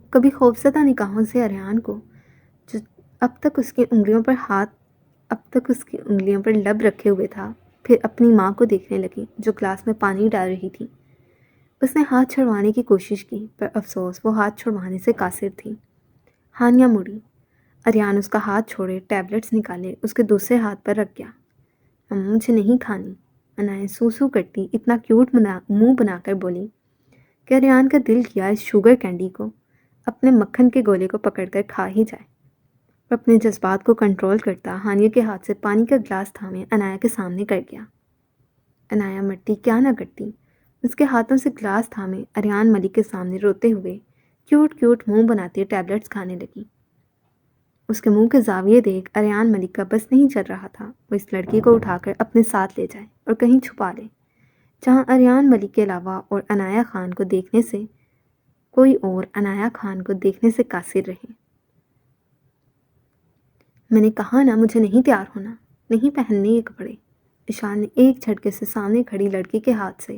A: کبھی خوفزدہ نگاہوں سے اریان کو جو اب تک اس کی انگلیوں پر لب رکھے ہوئے تھا، پھر اپنی ماں کو دیکھنے لگی جو گلاس میں پانی ڈال رہی تھی۔ اس نے ہاتھ چھڑوانے کی کوشش کی پر افسوس وہ ہاتھ چھڑوانے سے قاصر تھی۔ ہانیہ مڑی، اریان اس کا ہاتھ چھوڑے ٹیبلٹس نکالے اس کے دوسرے ہاتھ پر رکھ گیا۔ مجھے نہیں کھانی، عنایا سو کرتی اتنا کیوٹ منہ بنا کر بولی کہ اریان کا دل کیا اس شوگر کینڈی کو اپنے مکھن کے گولے کو پکڑ کر کھا ہی جائے۔ اپنے جذبات کو کنٹرول کرتا ہانیہ کے ہاتھ سے پانی کا گلاس تھامے عنایا کے سامنے کر گیا۔ عنایا مرتی کیا نہ کرتی، اس کے ہاتھوں سے گلاس تھامے اریان ملک کے سامنے روتے ہوئے کیوٹ منہ بناتی ٹیبلٹس کھانے لگی۔ اس کے منہ کے زاویے دیکھ اریان ملک کا بس نہیں چل رہا تھا، وہ اس لڑکی کو اٹھا کر اپنے ساتھ لے جائے اور کہیں چھپا لے جہاں اریان ملک کے علاوہ اور عنایا خان کو دیکھنے سے کوئی اور عنایا خان کو دیکھنے سے قاصر رہے۔ میں نے کہا نا مجھے نہیں تیار ہونا، نہیں پہننے یہ کپڑے، ایشان نے ایک جھٹکے سے سامنے کھڑی لڑکی کے ہاتھ سے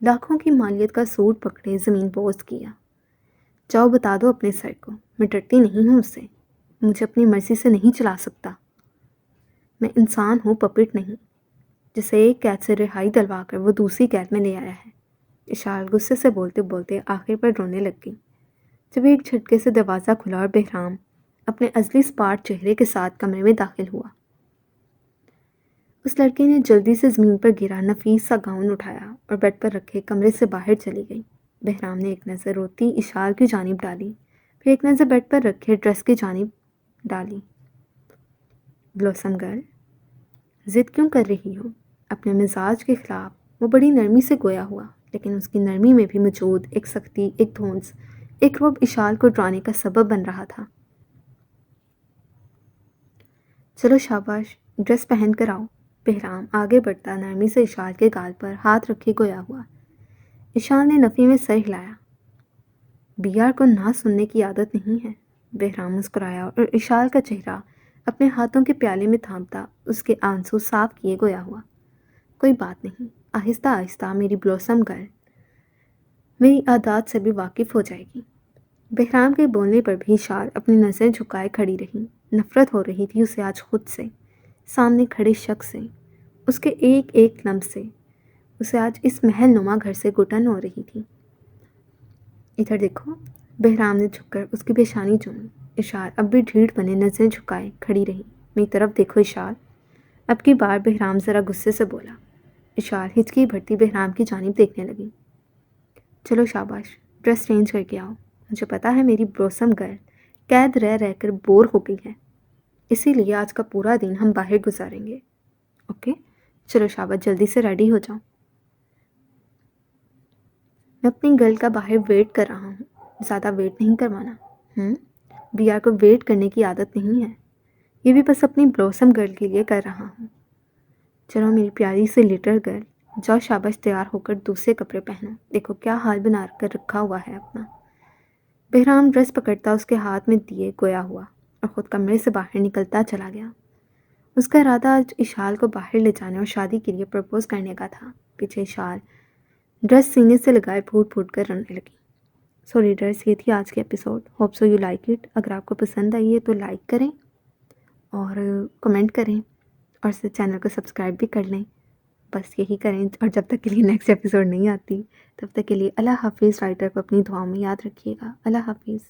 A: لاکھوں کی مالیت کا سوٹ پکڑے زمین پوست کیا۔ جاؤ بتا دو اپنے سر کو، میں ڈرتی نہیں ہوں اس سے، مجھے اپنی مرضی سے نہیں چلا سکتا، میں انسان ہوں پپٹ نہیں، جسے ایک قید سے رہائی دلوا کر وہ دوسری قید میں لے آیا ہے۔ اشال غصے سے بولتے بولتے آخر پر رونے لگ گئی جب ایک جھٹکے سے دروازہ کھلا اور بہرام اپنے ازلی سپاٹ چہرے کے ساتھ کمرے میں داخل ہوا۔ اس لڑکی نے جلدی سے زمین پر گرا نفیس سا گاؤن اٹھایا اور بیڈ پر رکھے کمرے سے باہر چلی گئی۔ بہرام نے ایک نظر روتی اشال کی جانب ڈالی، پھر ایک نظر بیڈ پر رکھے ڈریس کی جانب ڈالی۔ بلوسم گرل، ضد کیوں کر رہی ہو؟ اپنے مزاج کے خلاف وہ بڑی نرمی سے گویا ہوا، لیکن اس کی نرمی میں بھی موجود ایک سختی، ایک دھونس، ایک رعب اشال کو ڈرانے کا سبب بن رہا تھا۔ چلو شاباش، ڈریس پہن کر آؤ۔ بہرام آگے بڑھتا نرمی سے اشال کے گال پر ہاتھ رکھے گویا ہوا۔ اشال نے نفی میں سر ہلایا۔ بی آر کو نہ سننے کی عادت نہیں ہے۔ بہرام مسکرایا اور اشال کا چہرہ اپنے ہاتھوں کے پیالے میں تھامتا اس کے آنسو صاف کیے گویا ہوا۔ کوئی بات نہیں، آہستہ آہستہ میری بلوسم گرل میری عادات سے بھی واقف ہو جائے گی۔ بہرام کے بولنے پر بھی اشال اپنی نظر جھکائے کھڑی رہی۔ نفرت ہو رہی تھی اسے آج خود سے، سامنے کھڑے شخص سے، اس کے ایک ایک لمس سے۔ اسے آج اس محل نما گھر سے گھٹن ہو رہی تھی۔ ادھر دیکھو، بہرام نے جھک کر اس کی پیشانی چومی۔ اشال اب بھی ڈھیڑ بنے نظر جھکائے کھڑی رہی۔ میری طرف دیکھو اشال۔ اب کی بار بہرام ذرا غصے سے بولا۔ اشال ہچکی بھرتی بہرام کی جانب دیکھنے لگی۔ چلو شاباش، ڈریس چینج کر کے آؤ۔ مجھے پتا ہے میری بروسم گرل قید رہ رہ کر بور ہو گئی ہے، اسی لیے آج کا پورا دن ہم باہر گزاریں گے۔ اوکے، چلو شاباش، جلدی سے ریڈی ہو جاؤ۔ میں اپنی گرل کا باہر ویٹ کر رہا ہوں، زیادہ ویٹ نہیں کروانا۔ بی آر کو ویٹ کرنے کی عادت نہیں ہے، یہ بھی بس اپنی بلوسم گرل کے لیے کر رہا ہوں۔ چلو میری پیاری سی لٹل گرل، جاؤ شاباش، تیار ہو کر دوسرے کپڑے پہنو، دیکھو کیا حال بنا کر رکھا ہوا ہے اپنا۔ بہرام ڈریس پکڑتا اس کے ہاتھ میں دیے گویا ہوا اور خود کمرے سے باہر نکلتا چلا گیا۔ اس کا ارادہ آج اشال کو باہر لے جانے اور شادی کے لیے پرپوز کرنے کا تھا۔ پیچھے اشال ڈریس سینے سے لگائے پھوٹ پھوٹ کر رونے لگی۔ سو ریڈرز، یہ تھی آج کی episode. Hope so you like it. اگر آپ کو پسند آئی ہے تو لائک کریں اور کمنٹ کریں اور چینل کو سبسکرائب بھی کر لیں۔ بس یہی کریں، اور جب تک کے لیے نیکسٹ ایپیسوڈ نہیں آتی تب تک کے لیے اللہ حافظ۔ رائٹر کو اپنی دعاؤں میں یاد رکھیے گا۔ اللہ حافظ۔